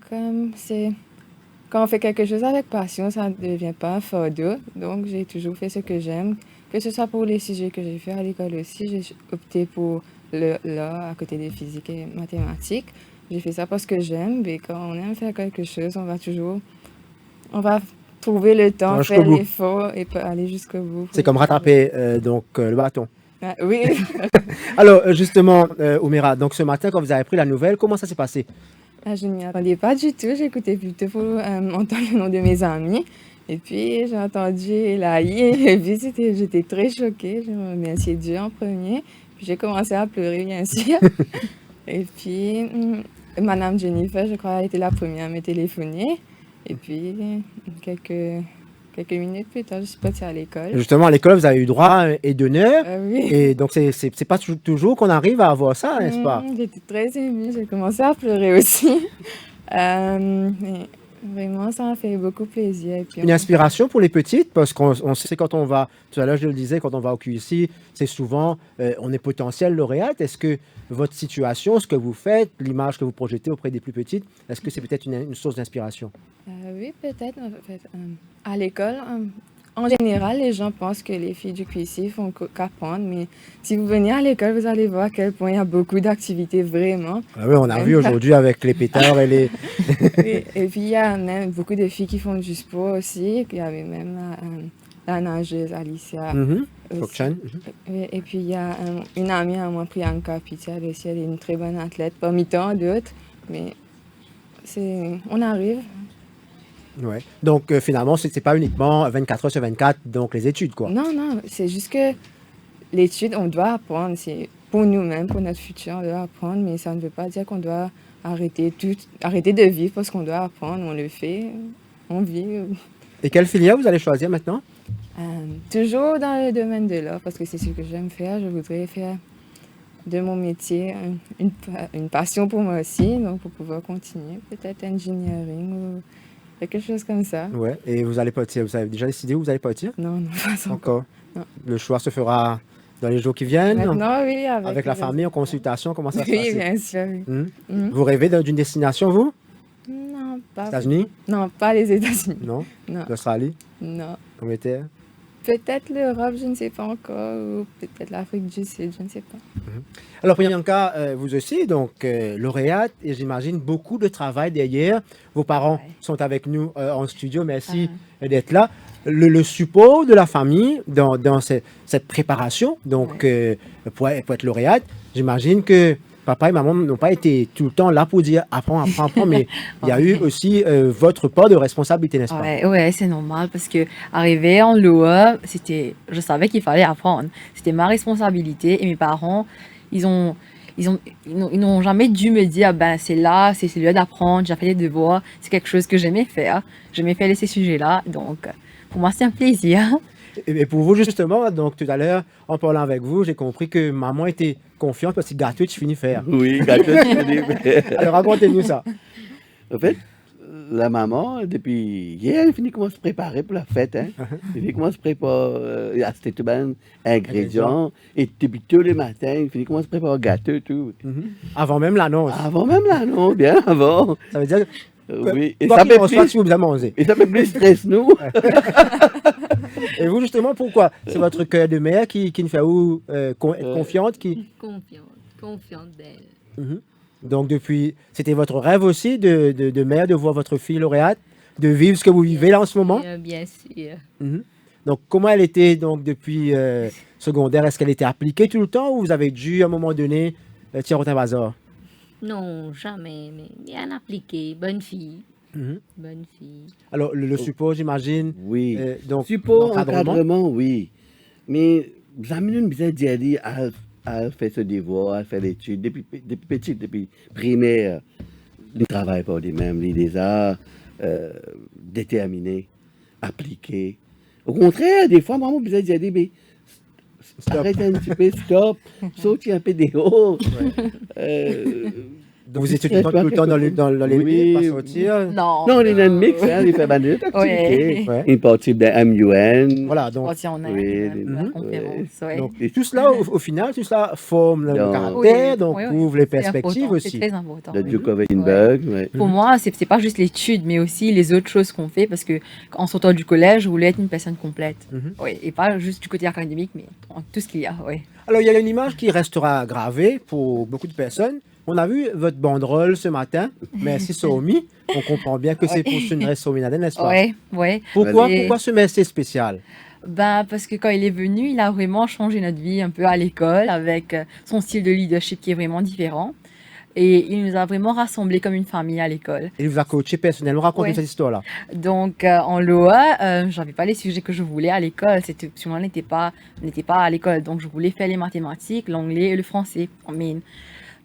[SPEAKER 2] quand on fait quelque chose avec passion, ça ne devient pas un fardeau. Donc, j'ai toujours fait ce que j'aime. Que ce soit pour les sujets que j'ai fait à l'école aussi, j'ai opté pour l'art à côté des physiques et mathématiques. J'ai fait ça parce que j'aime. Et quand on aime faire quelque chose, on va trouver le temps, faire l'effort et aller jusqu'au bout.
[SPEAKER 1] C'est comme rattraper le bâton.
[SPEAKER 2] Ah, oui.
[SPEAKER 1] Alors, justement, Oumira, donc ce matin, quand vous avez pris la nouvelle, comment ça s'est passé?
[SPEAKER 2] Je ne m'y attendais pas du tout. J'écoutais plutôt pour entendre le nom de mes amis. Et puis, j'ai entendu Elaï. Et puis, j'étais très choquée. Je remerciais Dieu en premier. Puis, j'ai commencé à pleurer, bien sûr. Et puis, Madame Jennifer, je crois, elle était la première à me téléphoner. Et puis, quelques minutes plus tard, je suis partie à l'école.
[SPEAKER 1] Justement, à l'école, vous avez eu droit et d'honneur.
[SPEAKER 2] Oui.
[SPEAKER 1] Et donc, c'est pas toujours qu'on arrive à avoir ça, n'est-ce pas?
[SPEAKER 2] J'étais très émue. J'ai commencé à pleurer aussi. Mais vraiment, ça m'a fait beaucoup plaisir. Et puis,
[SPEAKER 1] Une inspiration pour les petites, parce qu'on sait quand on va, tout à l'heure je le disais, quand on va au QIC, c'est souvent, on est potentiel lauréate. Est-ce que votre situation, ce que vous faites, l'image que vous projetez auprès des plus petites, est-ce que c'est peut-être une source d'inspiration?
[SPEAKER 2] Oui, peut-être. En fait, à l'école, en général, les gens pensent que les filles du QIC font qu'apprendre, mais si vous venez à l'école, vous allez voir à quel point il y a beaucoup d'activités vraiment.
[SPEAKER 1] Ah oui, on a vu aujourd'hui avec les pétards et les...
[SPEAKER 2] et puis, il y a même beaucoup de filles qui font du sport aussi. Il y avait même la nageuse Alicia. Et puis, il y a une amie à moi, Priyanka Pitial aussi. Elle est une très bonne athlète, parmi tant d'autres. Mais on arrive.
[SPEAKER 1] Ouais. Donc, finalement, ce n'est pas uniquement 24 heures sur 24, donc les études, quoi.
[SPEAKER 2] Non, c'est juste que l'étude, on doit apprendre. C'est pour nous-mêmes, pour notre futur, on doit apprendre. Mais ça ne veut pas dire qu'on doit arrêter de vivre parce qu'on doit apprendre. On le fait, on vit.
[SPEAKER 1] Et quelle filière vous allez choisir maintenant?
[SPEAKER 2] Toujours dans le domaine de l'art, parce que c'est ce que j'aime faire. Je voudrais faire de mon métier une passion pour moi aussi, donc pour pouvoir continuer, peut-être engineering ou quelque chose comme ça.
[SPEAKER 1] Ouais. Et vous allez partir, vous avez déjà décidé où vous allez partir?
[SPEAKER 2] Non, pas encore. Non.
[SPEAKER 1] Le choix se fera dans les jours qui viennent?
[SPEAKER 2] Maintenant, oui.
[SPEAKER 1] Avec la famille, en consultation, comment ça se passe?
[SPEAKER 2] Oui, bien sûr, oui.
[SPEAKER 1] Vous rêvez d'une destination, vous?
[SPEAKER 2] Non, pas...
[SPEAKER 1] États-Unis?
[SPEAKER 2] Non, pas les États-Unis.
[SPEAKER 1] Non?
[SPEAKER 2] Non.
[SPEAKER 1] L'Australie?
[SPEAKER 2] Non.
[SPEAKER 1] Angleterre?
[SPEAKER 2] Peut-être l'Europe, je ne sais pas encore, ou peut-être l'Afrique du Sud, je ne sais pas.
[SPEAKER 1] Alors, Priyanka, vous aussi, donc lauréate, et j'imagine beaucoup de travail derrière. Vos parents sont avec nous en studio, merci d'être là. Le support de la famille dans cette préparation, donc pour être lauréate, j'imagine que papa et maman n'ont pas été tout le temps là pour dire apprends, mais il y a eu aussi votre part de responsabilité, n'est-ce pas?
[SPEAKER 4] Ouais, c'est normal parce que arriver en LOA, je savais qu'il fallait apprendre. C'était ma responsabilité et mes parents, ils n'ont jamais dû me dire c'est l'heure d'apprendre, j'ai fait les devoirs, c'est quelque chose que j'aimais faire. J'aimais faire ces sujets-là, donc pour moi c'est un plaisir.
[SPEAKER 1] Et pour vous, justement, donc tout à l'heure, en parlant avec vous, j'ai compris que maman était confiante parce que gâteau, tu finis faire.
[SPEAKER 5] Oui, gâteau, tu finis faire.
[SPEAKER 1] Alors, racontez-nous ça.
[SPEAKER 5] En fait, la maman, depuis hier, elle finit comment se préparer pour la fête. Hein. Elle finit comment se préparer à cet ingrédients. Et depuis tous les matins, elle finit comment se préparer au gâteau, tout.
[SPEAKER 1] Avant même l'annonce.
[SPEAKER 5] Avant même l'annonce, bien avant.
[SPEAKER 1] Ça veut dire...
[SPEAKER 5] Oui,
[SPEAKER 1] et ça fait plus si vous avez mangé.
[SPEAKER 5] Et ça fait plus stress, nous.
[SPEAKER 1] Et vous, justement, pourquoi? C'est votre cœur de mère qui nous fait où confiante
[SPEAKER 6] Confiante d'elle.
[SPEAKER 1] Donc, c'était votre rêve aussi de mère, de voir votre fille lauréate, de vivre ce que vous vivez là en ce moment?
[SPEAKER 6] Bien sûr.
[SPEAKER 1] Donc, comment elle était donc depuis secondaire? Est-ce qu'elle était appliquée tout le temps ou vous avez dû, à un moment donné, tirer au bazar?
[SPEAKER 6] Non, jamais, mais bien appliqué. Bonne fille. Bonne fille.
[SPEAKER 1] Alors, le support, j'imagine.
[SPEAKER 5] Oui.
[SPEAKER 1] Donc,
[SPEAKER 5] support, encadrement, oui. Mais, j'amène une bizarre d'y aller elle fait ce devoir, elle fait l'étude, depuis petite, depuis primaire, il travaille pour lui-même, il est déjà déterminé, appliqué. Au contraire, des fois, maman vous a dit, mais arrête un petit peu, stop, saute un peu des hauts.
[SPEAKER 1] Donc vous étudiez tout le temps dans les
[SPEAKER 5] oui,
[SPEAKER 1] pas sortir?
[SPEAKER 5] Non, on est dans le mix, hein, il fait pas de activités. Une partie de MUN.
[SPEAKER 1] Voilà, donc. Donc, et tout cela, au final, tout cela forme le caractère, donc ouvre les perspectives aussi.
[SPEAKER 4] C'est très important.
[SPEAKER 5] Le Duke of Edinburgh.
[SPEAKER 4] Pour moi, c'est pas juste l'étude, mais aussi les autres choses qu'on fait, parce que en sortant du collège, je voulais être une personne complète. Et pas juste du côté académique, mais tout ce qu'il y a.
[SPEAKER 1] Alors, il y a une image qui restera gravée pour beaucoup de personnes. On a vu votre banderole ce matin, merci Somi. On comprend bien que c'est pour Sunray Sominaden, n'est-ce pas?
[SPEAKER 4] Oui.
[SPEAKER 1] Pourquoi ce merci spécial?
[SPEAKER 4] Parce que quand il est venu, il a vraiment changé notre vie un peu à l'école, avec son style de leadership qui est vraiment différent. Et il nous a vraiment rassemblés comme une famille à l'école.
[SPEAKER 1] Il vous a coaché personnellement. Racontez cette histoire-là.
[SPEAKER 4] Donc, en LOA, j'avais pas les sujets que je voulais à l'école. On n'était pas à l'école. Donc, je voulais faire les mathématiques, l'anglais et le français en mine.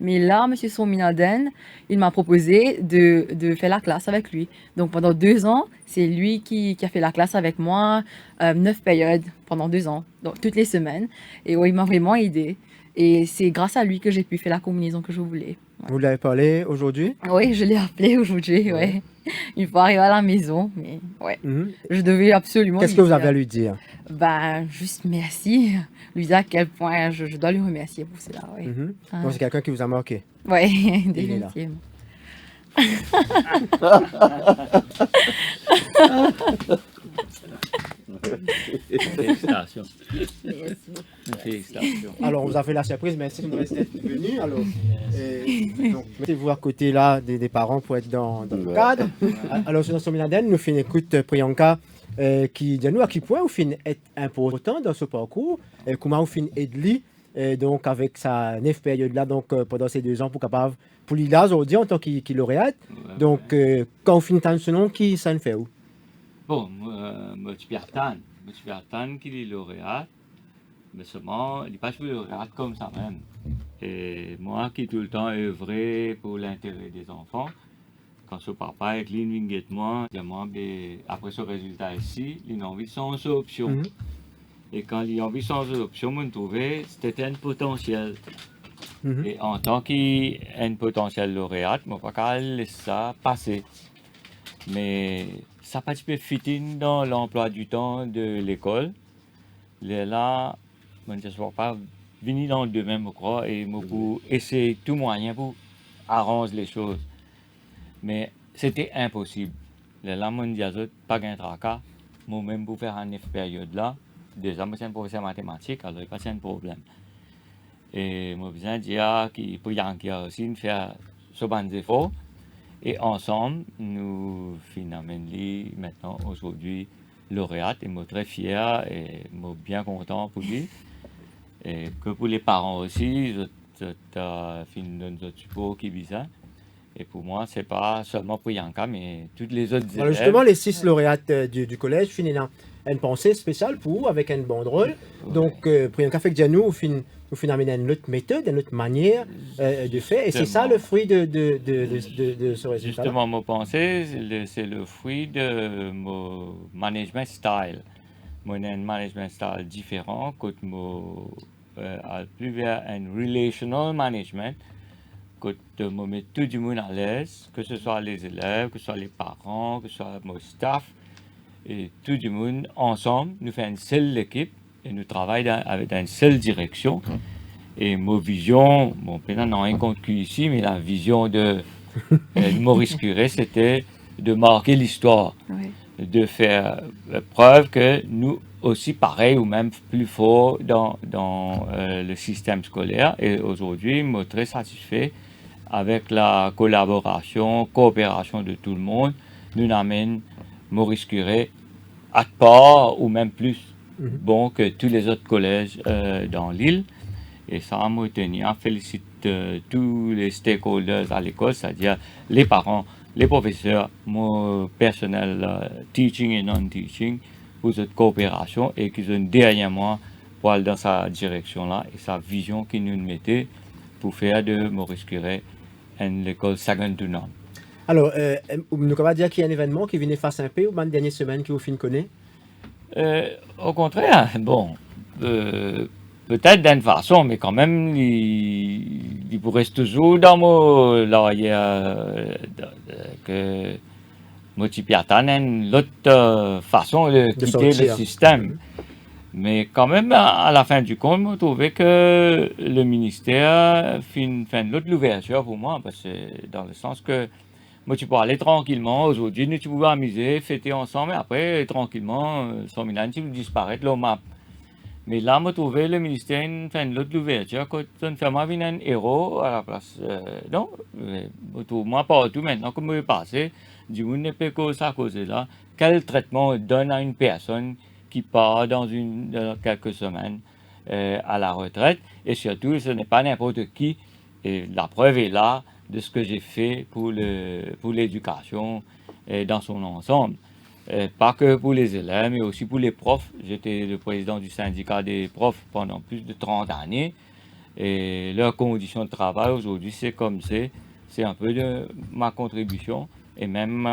[SPEAKER 4] Mais là, M. Sominaden, il m'a proposé de faire la classe avec lui. Donc, pendant 2 ans, c'est lui qui a fait la classe avec moi, 9 périodes pendant 2 ans, donc toutes les semaines. Et il m'a vraiment aidé. Et c'est grâce à lui que j'ai pu faire la combinaison que je voulais.
[SPEAKER 1] Vous l'avez parlé aujourd'hui?
[SPEAKER 4] Oui, je l'ai appelé aujourd'hui, Une fois arrivé à la maison, mais je devais absolument.
[SPEAKER 1] Qu'est-ce que vous avez à lui dire?
[SPEAKER 4] Juste merci. Lui dire à quel point je dois lui remercier pour cela.
[SPEAKER 1] Donc c'est quelqu'un qui vous a marqué?
[SPEAKER 4] Oui, définitivement.
[SPEAKER 7] Félicitations.
[SPEAKER 1] Félicitations. Alors, on vous a fait la surprise, merci de rester venu. Alors, donc, mettez-vous à côté là des parents pour être dans le cadre. Alors, sur notre Sominaden, nous faisons une écoute Priyanka qui dit nous à quel point vous finissez être important dans ce parcours, comment vous finissez aider donc avec sa 9 période là donc pendant ces 2 ans pour l'ILA aujourd'hui en tant que lauréate. Donc, quand vous finissez ce nom, qui ça ne fait où?
[SPEAKER 7] Bon, moi, je suis Bertan qui est lauréat, mais seulement, il n'est pas lauréat comme ça même. Et moi qui tout le temps œuvré pour l'intérêt des enfants, quand ce papa avec l'Inving et moi, après ce résultat ici, il a envie sans option. Et quand il a envie sans option, on trouvait c'était un potentiel. Et en tant qu'un potentiel lauréat, je ne peux pas laisser ça passer. Mais ça pas peu fit dans l'emploi du temps de l'école. Là, je ne suis pas venu dans le domaine, je crois, et pour essayer tout moyen pour arranger les choses. Mais c'était impossible. Là, je ne suis pas un tracas. Moi-même, pour faire une période là, déjà, je suis un professeur de mathématiques, alors il n'y a pas de problème. Et je besoin de dire qu'il peut y avoir aussi faire ce bon effort. Et ensemble, nous finalement maintenant aujourd'hui lauréate et moi très fier et moi bien content pour lui. Et que pour les parents aussi, je donne notre support qui bizarre. Et pour moi, c'est pas seulement Priyanka, mais toutes les autres élèves.
[SPEAKER 1] Alors justement, les 6 lauréates du collège finissent une pensée spéciale pour vous avec une banderole. Donc, Priyanka fait que nous, au fin amener une autre méthode, une autre manière de faire. Et c'est ça le fruit de ce résultat.
[SPEAKER 7] Justement, mon pensée, c'est le fruit de mon management style. Moi, j'ai un management style différent, que moi, plus vers un relational management, que je mets tout le monde à l'aise, que ce soit les élèves, que ce soit les parents, que ce soit mon staff, et tout le monde ensemble, nous faisons une seule équipe. Et nous travaillons avec une seule direction. Et ma vision, bon, peut-être non rien contre ici, mais la vision de Maurice Curé, c'était de marquer l'histoire, de faire preuve que nous aussi, pareil ou même plus fort dans le système scolaire. Et aujourd'hui, je suis très satisfait avec la coopération de tout le monde. Nous amène Maurice Curé à part ou même plus bon que tous les autres collèges dans l'île. Et ça m'a tenu à féliciter tous les stakeholders à l'école, c'est-à-dire les parents, les professeurs, mon personnel teaching et non-teaching, pour cette coopération et qui sont derrière moi pour aller dans sa direction-là et sa vision qu'il nous mettait pour faire de Maurice Curet l'école second to none.
[SPEAKER 1] Alors, nous pouvons dire qu'il y a un événement qui vient face un peu ou dans les dernières semaines que vous connaissez?
[SPEAKER 7] Au contraire, bon, peut-être d'une façon, mais quand même, il pourrait toujours dans que l'autre façon de quitter le système. Mais quand même, à la fin du compte, je trouvais que le ministère fait l'autre ouverture pour moi, parce que dans le sens que moi, tu peux aller tranquillement. Aujourd'hui, nous, tu pouvais amuser, fêter ensemble, et après, tranquillement, sans Milan, tu peux disparaître le map. Mais là, je trouvais le ministère fait l'autre ouverture, quand on fait un héros à la place. Non, moi, partout maintenant, comme je passé, du monde ne peut que ça causer là. Quel traitement on donne à une personne qui part dans quelques semaines à la retraite? Et surtout, ce n'est pas n'importe qui. Et la preuve est là de ce que j'ai fait pour l'éducation dans son ensemble. Pas que pour les élèves, mais aussi pour les profs. J'étais le président du syndicat des profs pendant plus de 30 années. Et leurs conditions de travail aujourd'hui, c'est comme c'est un peu de ma contribution. Et même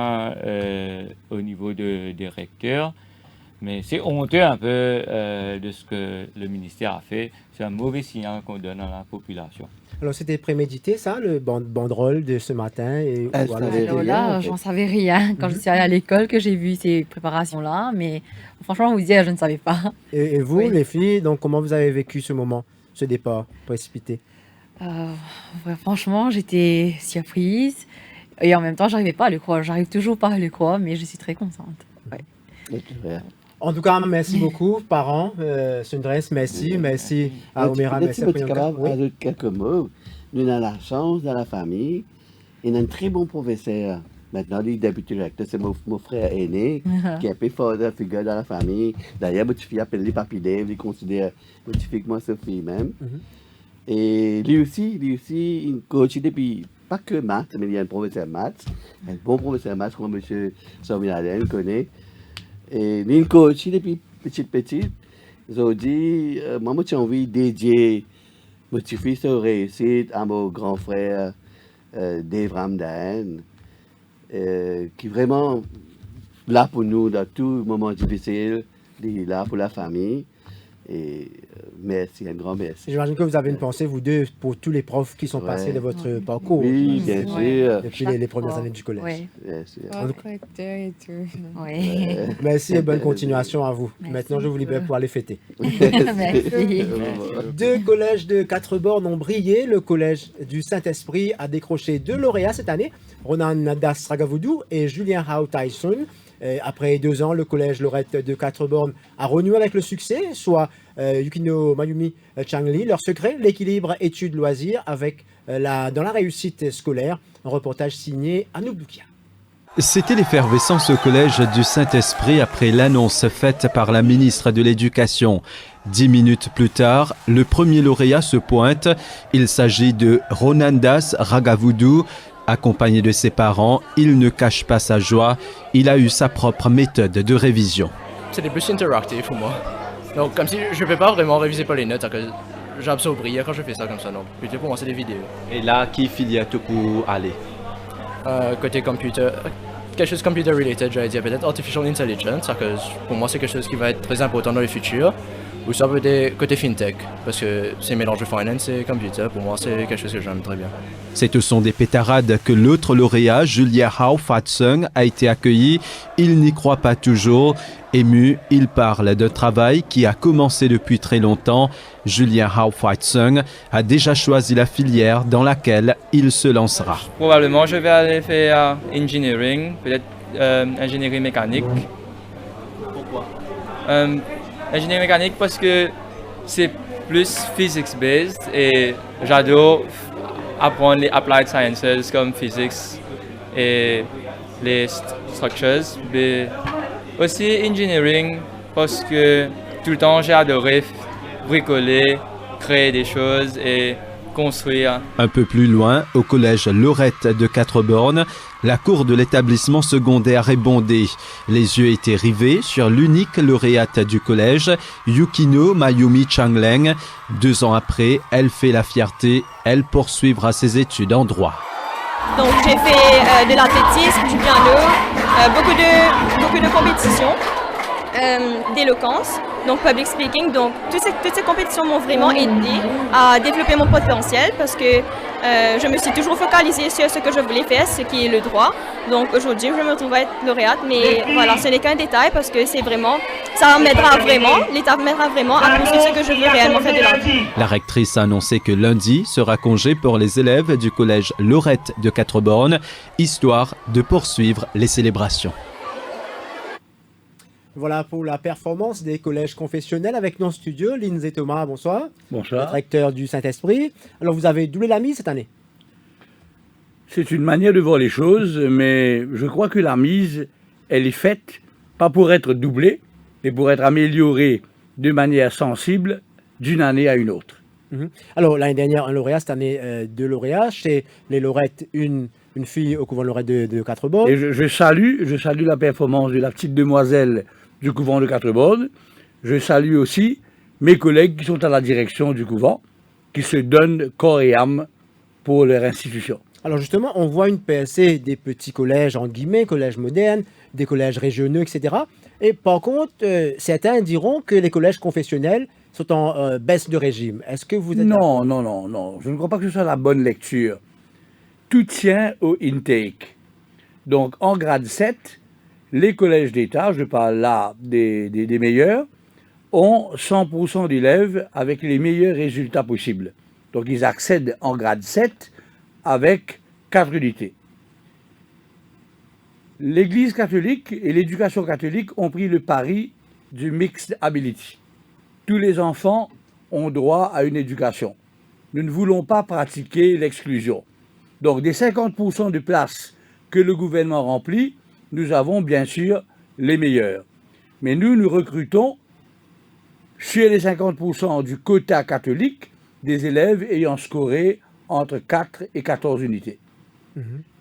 [SPEAKER 7] au niveau des recteurs. Mais c'est honteux un peu de ce que le ministère a fait. C'est un mauvais signal qu'on donne à la population.
[SPEAKER 1] Alors, c'était prémédité, ça, le banderole de ce matin et,
[SPEAKER 4] voilà. Alors là, j'en savais rien. Quand je suis allée à l'école, que j'ai vu ces préparations-là, mais franchement, vous dire, je ne savais pas.
[SPEAKER 1] Et vous, les filles, donc, comment vous avez vécu ce moment, ce départ précipité?
[SPEAKER 4] Franchement, j'étais surprise. Et en même temps, j'arrivais pas à le croire. J'arrive toujours pas à le croire, mais je suis très contente. Ouais.
[SPEAKER 1] En tout cas, merci beaucoup, parents. Sundress, merci. Merci à Omera, merci à Priyanka.
[SPEAKER 5] Oui. Quelques mots. Nous avons la chance dans la famille. Il a un très bon professeur. Maintenant, il est député directeur. C'est mon frère aîné qui est un peu fort de figure dans la famille. D'ailleurs, ma fille appelle les papilles. Il considère ma fille que moi, Sophie même. Et lui aussi, il coach depuis, pas que maths, mais il y a un professeur maths. Un bon professeur maths, comme M. Sominaden connaît. Et il coach depuis petit. Ils ont dit, moi, j'ai envie de dédier mon fils de réussite à mon grand frère Dave Ramdan, qui est vraiment là pour nous dans tous les moments difficiles, il est là pour la famille. Et merci, un grand merci.
[SPEAKER 1] J'imagine que vous avez une pensée, vous deux, pour tous les profs qui sont passés de votre parcours.
[SPEAKER 5] Oui, bien sûr.
[SPEAKER 1] Depuis les premières années du collège.
[SPEAKER 2] Oui.
[SPEAKER 5] Bien sûr.
[SPEAKER 2] Et tout.
[SPEAKER 4] Oui.
[SPEAKER 1] Merci et bonne continuation à vous.
[SPEAKER 4] Merci.
[SPEAKER 1] Maintenant, je vous libère pour aller fêter.
[SPEAKER 4] Merci.
[SPEAKER 1] Deux collèges de 4 bornes ont brillé. Le collège du Saint-Esprit a décroché 2 lauréats cette année, Ronan Das Ragavoudou et Julien Hao Tyson. Après 2 ans, le collège Lorette de 4 bornes a renoué avec le succès, soit Yukino Mayumi Changli. Leur secret, l'équilibre études-loisirs avec dans la réussite scolaire. Un reportage signé Anouk Doukia.
[SPEAKER 8] C'était l'effervescence au collège du Saint-Esprit après l'annonce faite par la ministre de l'Éducation. 10 minutes plus tard, le premier lauréat se pointe. Il s'agit de Ronandas Ragavoudou. Accompagné de ses parents, il ne cache pas sa joie. Il a eu sa propre méthode de révision.
[SPEAKER 9] C'était plus interactif pour moi. Donc, comme si je ne peux pas vraiment réviser pas les notes, que j'absorbe rien quand je fais ça comme ça. Donc, plutôt pour moi, c'est des vidéos.
[SPEAKER 8] Et là, qui filière pour aller
[SPEAKER 9] côté computer, quelque chose computer related, j'allais dire peut-être artificial intelligence. Que pour moi, c'est quelque chose qui va être très important dans le futur. Ou ça peut être côté fintech, parce que c'est mélange de finance et computer. Pour moi, c'est quelque chose que j'aime très bien.
[SPEAKER 8] C'est au son des pétarades que l'autre lauréat, Julia Hao Fatsung, a été accueilli. Il n'y croit pas toujours. Ému, il parle de travail qui a commencé depuis très longtemps. Julien Hao Fatsung a déjà choisi la filière dans laquelle il se lancera.
[SPEAKER 11] Probablement, je vais aller faire engineering, peut-être ingénierie mécanique.
[SPEAKER 8] Pourquoi
[SPEAKER 11] Ingénierie mécanique parce que c'est plus physics-based et j'adore apprendre les applied sciences comme physics et les structures. Mais aussi engineering parce que tout le temps j'ai adoré bricoler, créer des choses et construire.
[SPEAKER 8] Un peu plus loin, au collège Lorette de Quatre-Bornes, la cour de l'établissement secondaire est bondée. Les yeux étaient rivés sur l'unique lauréate du collège, Yukino Mayumi Changleng. 2 ans après, elle fait la fierté. Elle poursuivra ses études en droit.
[SPEAKER 12] Donc j'ai fait de l'athlétisme, du piano, beaucoup de compétitions, d'éloquence, donc public speaking. Donc toutes ces compétitions m'ont vraiment aidé à développer mon potentiel parce que je me suis toujours focalisée sur ce que je voulais faire, ce qui est le droit. Donc aujourd'hui je me retrouve à être lauréate, mais voilà, ce n'est qu'un détail parce que c'est vraiment, ça m'aidera vraiment, l'État m'aidera vraiment à poursuivre ce que je veux réellement faire de la vie.
[SPEAKER 8] La rectrice a annoncé que lundi sera congé pour les élèves du collège Lorette de Quatre-Bornes, histoire de poursuivre les célébrations.
[SPEAKER 1] Voilà pour la performance des collèges confessionnels avec nos studios. Lindsay Thomas, bonsoir.
[SPEAKER 13] Bonsoir.
[SPEAKER 1] Directeur du Saint-Esprit. Alors, vous avez doublé la mise cette année?
[SPEAKER 13] C'est une manière de voir les choses, mais je crois que la mise, elle est faite, pas pour être doublée, mais pour être améliorée de manière sensible d'une année à une autre.
[SPEAKER 1] Alors, l'année dernière, un lauréat, cette année, 2 lauréats. Chez les lauréates, une fille au couvent Lorette de Quatre-Bornes.
[SPEAKER 13] Et je salue la performance de la petite demoiselle du couvent de Quatre-Bornes. Je salue aussi mes collègues qui sont à la direction du couvent, qui se donnent corps et âme pour leur institution.
[SPEAKER 1] Alors justement, on voit une PSC des petits collèges, en guillemets, collèges modernes, des collèges régionaux, etc. Et par contre, certains diront que les collèges confessionnels sont en baisse de régime. Est-ce que vous êtes...
[SPEAKER 13] Non. Je ne crois pas que ce soit la bonne lecture. Tout tient au intake. Donc, en grade 7, les collèges d'État, je parle là des meilleurs, ont 100% d'élèves avec les meilleurs résultats possibles. Donc, ils accèdent en grade 7 avec 4 unités. L'Église catholique et l'éducation catholique ont pris le pari du mixed ability. Tous les enfants ont droit à une éducation. Nous ne voulons pas pratiquer l'exclusion. Donc, des 50% de places que le gouvernement remplit, nous avons bien sûr les meilleurs. Mais nous recrutons sur les 50% du quota catholique des élèves ayant scoré entre 4 et 14 unités.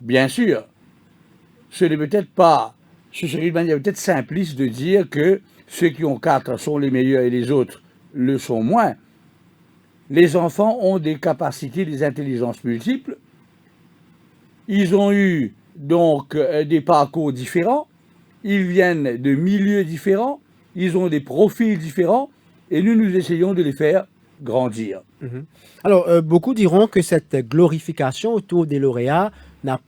[SPEAKER 13] Bien sûr, ce serait une manière peut-être simpliste de dire que ceux qui ont 4 sont les meilleurs et les autres le sont moins. Les enfants ont des capacités, des intelligences multiples. Ils ont eu donc des parcours différents, ils viennent de milieux différents, ils ont des profils différents, et nous essayons de les faire grandir.
[SPEAKER 1] Alors, beaucoup diront que cette glorification autour des lauréats n'a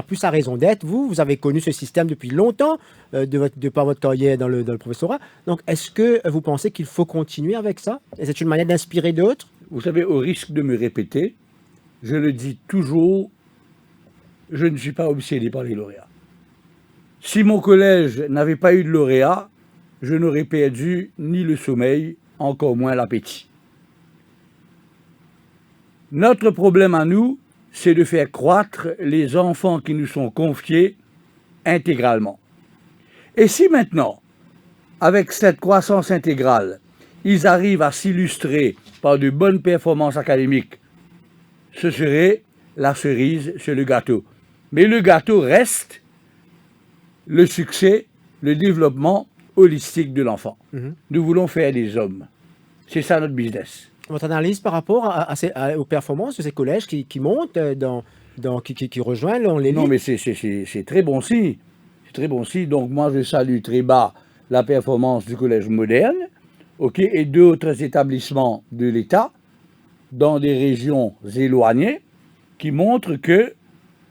[SPEAKER 1] plus sa raison d'être. Vous avez connu ce système depuis longtemps, de par votre carrière dans le professorat. Donc, est-ce que vous pensez qu'il faut continuer avec ça? Et c'est une manière d'inspirer d'autres?
[SPEAKER 13] Vous savez, au risque de me répéter, je le dis toujours, je ne suis pas obsédé par les lauréats. Si mon collège n'avait pas eu de lauréat, je n'aurais perdu ni le sommeil, encore moins l'appétit. Notre problème à nous, c'est de faire croître les enfants qui nous sont confiés intégralement. Et si maintenant, avec cette croissance intégrale, ils arrivent à s'illustrer par de bonnes performances académiques, ce serait la cerise sur le gâteau. Mais le gâteau reste le succès, le développement holistique de l'enfant. Nous voulons faire des hommes. C'est ça notre business.
[SPEAKER 1] Votre analyse par rapport aux performances de ces collèges qui montent, qui rejoignent l'élite?
[SPEAKER 13] Non, mais c'est très bon signe. C'est très bon signe. Donc moi, je salue très bas la performance du collège moderne, et d'autres établissements de l'État dans des régions éloignées qui montrent que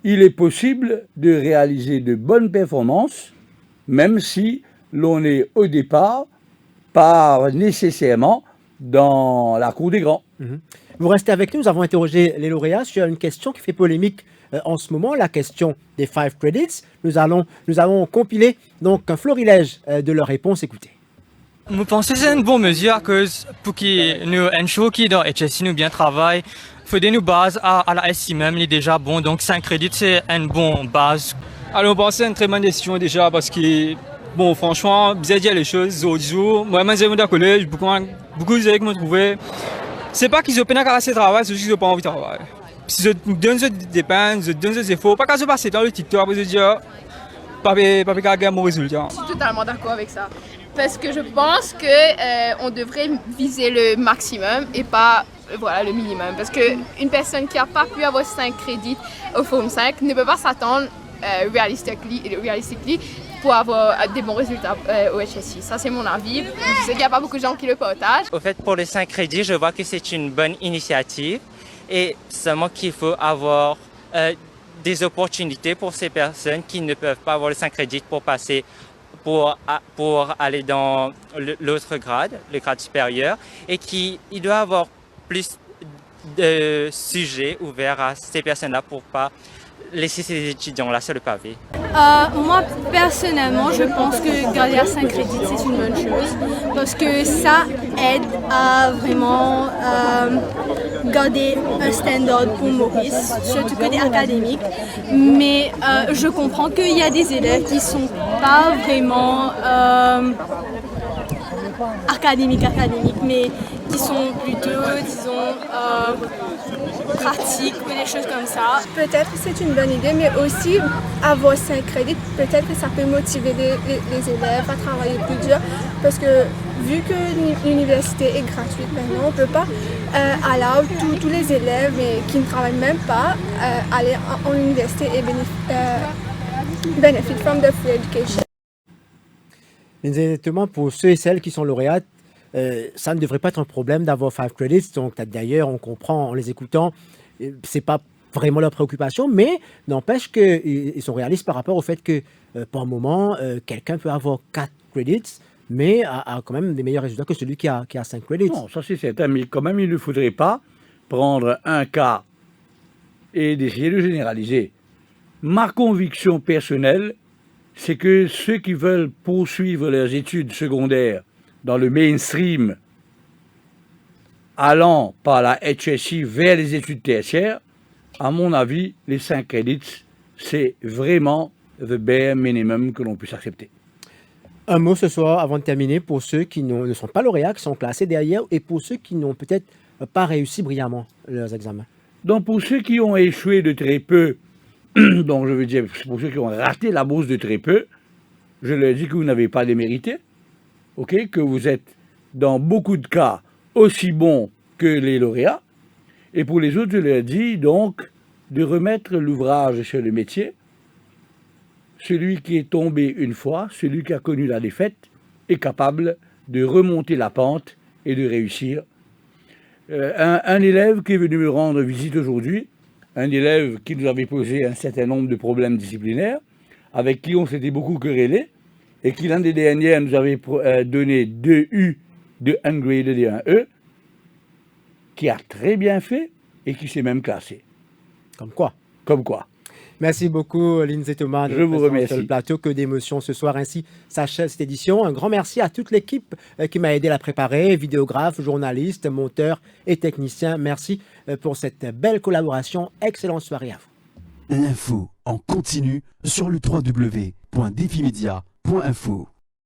[SPEAKER 13] il est possible de réaliser de bonnes performances, même si l'on est au départ pas nécessairement dans la cour des grands.
[SPEAKER 1] Vous restez avec nous, nous avons interrogé les lauréats sur une question qui fait polémique en ce moment, la question des 5 credits. Nous avons compilé donc un florilège de leurs réponses. Écoutez.
[SPEAKER 14] Je pense que c'est une bonne mesure à cause pour que nous ensure qui dans HSC nous bien travaillent. Il faut nous base à la SI même, il est déjà bon, donc 5 crédits c'est une bonne base.
[SPEAKER 11] Alors, je pense que c'est une très bonne décision déjà parce que, bon, franchement, bien dire les choses, autres jours, moi, j'ai mon collège, beaucoup de gens qui m'ont trouvé,
[SPEAKER 14] C'est pas qu'ils ont peine à casser le travail, c'est juste qu'ils n'ont pas envie de travailler. Si je donne des peines, je donne des efforts, pas qu'à se passer dans le TikTok, après je dis, pas gagner un bon résultat.
[SPEAKER 15] Je suis totalement d'accord avec ça. Parce que je pense qu'on devrait viser le maximum et pas voilà, le minimum. Parce qu'une personne qui n'a pas pu avoir 5 crédits au Form 5 ne peut pas s'attendre realistically pour avoir des bons résultats au HSI. Ça, c'est mon avis. Je sais qu'il n'y a pas beaucoup de gens qui le partagent.
[SPEAKER 16] Au fait, pour les 5 crédits, je vois que c'est une bonne initiative et seulement qu'il faut avoir des opportunités pour ces personnes qui ne peuvent pas avoir les 5 crédits pour passer pour aller dans l'autre grade, le grade supérieur, et il doit avoir plus de sujets ouverts à ces personnes-là pour pas laisser ces étudiants-là sur le pavé.
[SPEAKER 25] Moi, personnellement, je pense que garder à 5 crédits, c'est une bonne chose parce que ça aide à vraiment garder un standard pour Maurice, surtout côté académique. Mais je comprends qu'il y a des élèves qui ne sont pas vraiment académiques, mais qui sont plutôt, disons, pratiques ou des choses comme ça.
[SPEAKER 26] Peut-être que c'est une bonne idée, mais aussi avoir 5 crédits, peut-être que ça peut motiver les élèves à travailler plus dur, parce que vu que l'université est gratuite maintenant, on ne peut pas allow tous les élèves qui ne travaillent même pas aller en université et benefit from the free education.
[SPEAKER 1] Exactement, pour ceux et celles qui sont lauréates, ça ne devrait pas être un problème d'avoir 5 credits. Donc d'ailleurs, on comprend en les écoutant, c'est pas vraiment leur préoccupation, mais n'empêche qu'ils sont réalistes par rapport au fait que pour un moment, quelqu'un peut avoir 4 credits, mais a quand même des meilleurs résultats que celui qui a 5 credits.
[SPEAKER 13] Non, ça c'est certain, mais quand même, il ne faudrait pas prendre un cas et d'essayer de généraliser. Ma conviction personnelle, c'est que ceux qui veulent poursuivre leurs études secondaires dans le mainstream, allant par la HSI vers les études tertiaires, à mon avis, les 5 credits, c'est vraiment the bare minimum que l'on puisse accepter.
[SPEAKER 1] Un mot ce soir avant de terminer pour ceux qui ne sont pas lauréats, qui sont classés derrière, et pour ceux qui n'ont peut-être pas réussi brillamment leurs examens.
[SPEAKER 13] Donc pour ceux qui ont échoué de très peu, donc je veux dire pour ceux qui ont raté la bourse de très peu, je leur dis que vous n'avez pas démérité, okay, que vous êtes dans beaucoup de cas aussi bons que les lauréats, et pour les autres je leur dis donc de remettre l'ouvrage sur le métier. Celui qui est tombé une fois, celui qui a connu la défaite, est capable de remonter la pente et de réussir. Un élève qui est venu me rendre visite aujourd'hui, un élève qui nous avait posé un certain nombre de problèmes disciplinaires, avec qui on s'était beaucoup querellé, et qui l'année dernière nous avait donné 2 U, 2 ungraded et 1 E, qui a très bien fait et qui s'est même classé.
[SPEAKER 1] Comme quoi.
[SPEAKER 13] Comme quoi.
[SPEAKER 1] Merci beaucoup, Lindsay Thomas.
[SPEAKER 13] Je vous remercie.
[SPEAKER 1] Sur le plateau, que d'émotions ce soir. Ainsi s'achève cette édition. Un grand merci à toute l'équipe qui m'a aidé à la préparer, vidéographes, journalistes, monteurs et techniciens. Merci pour cette belle collaboration. Excellente soirée à vous.
[SPEAKER 17] L'info en continu sur le www.defimedia.info.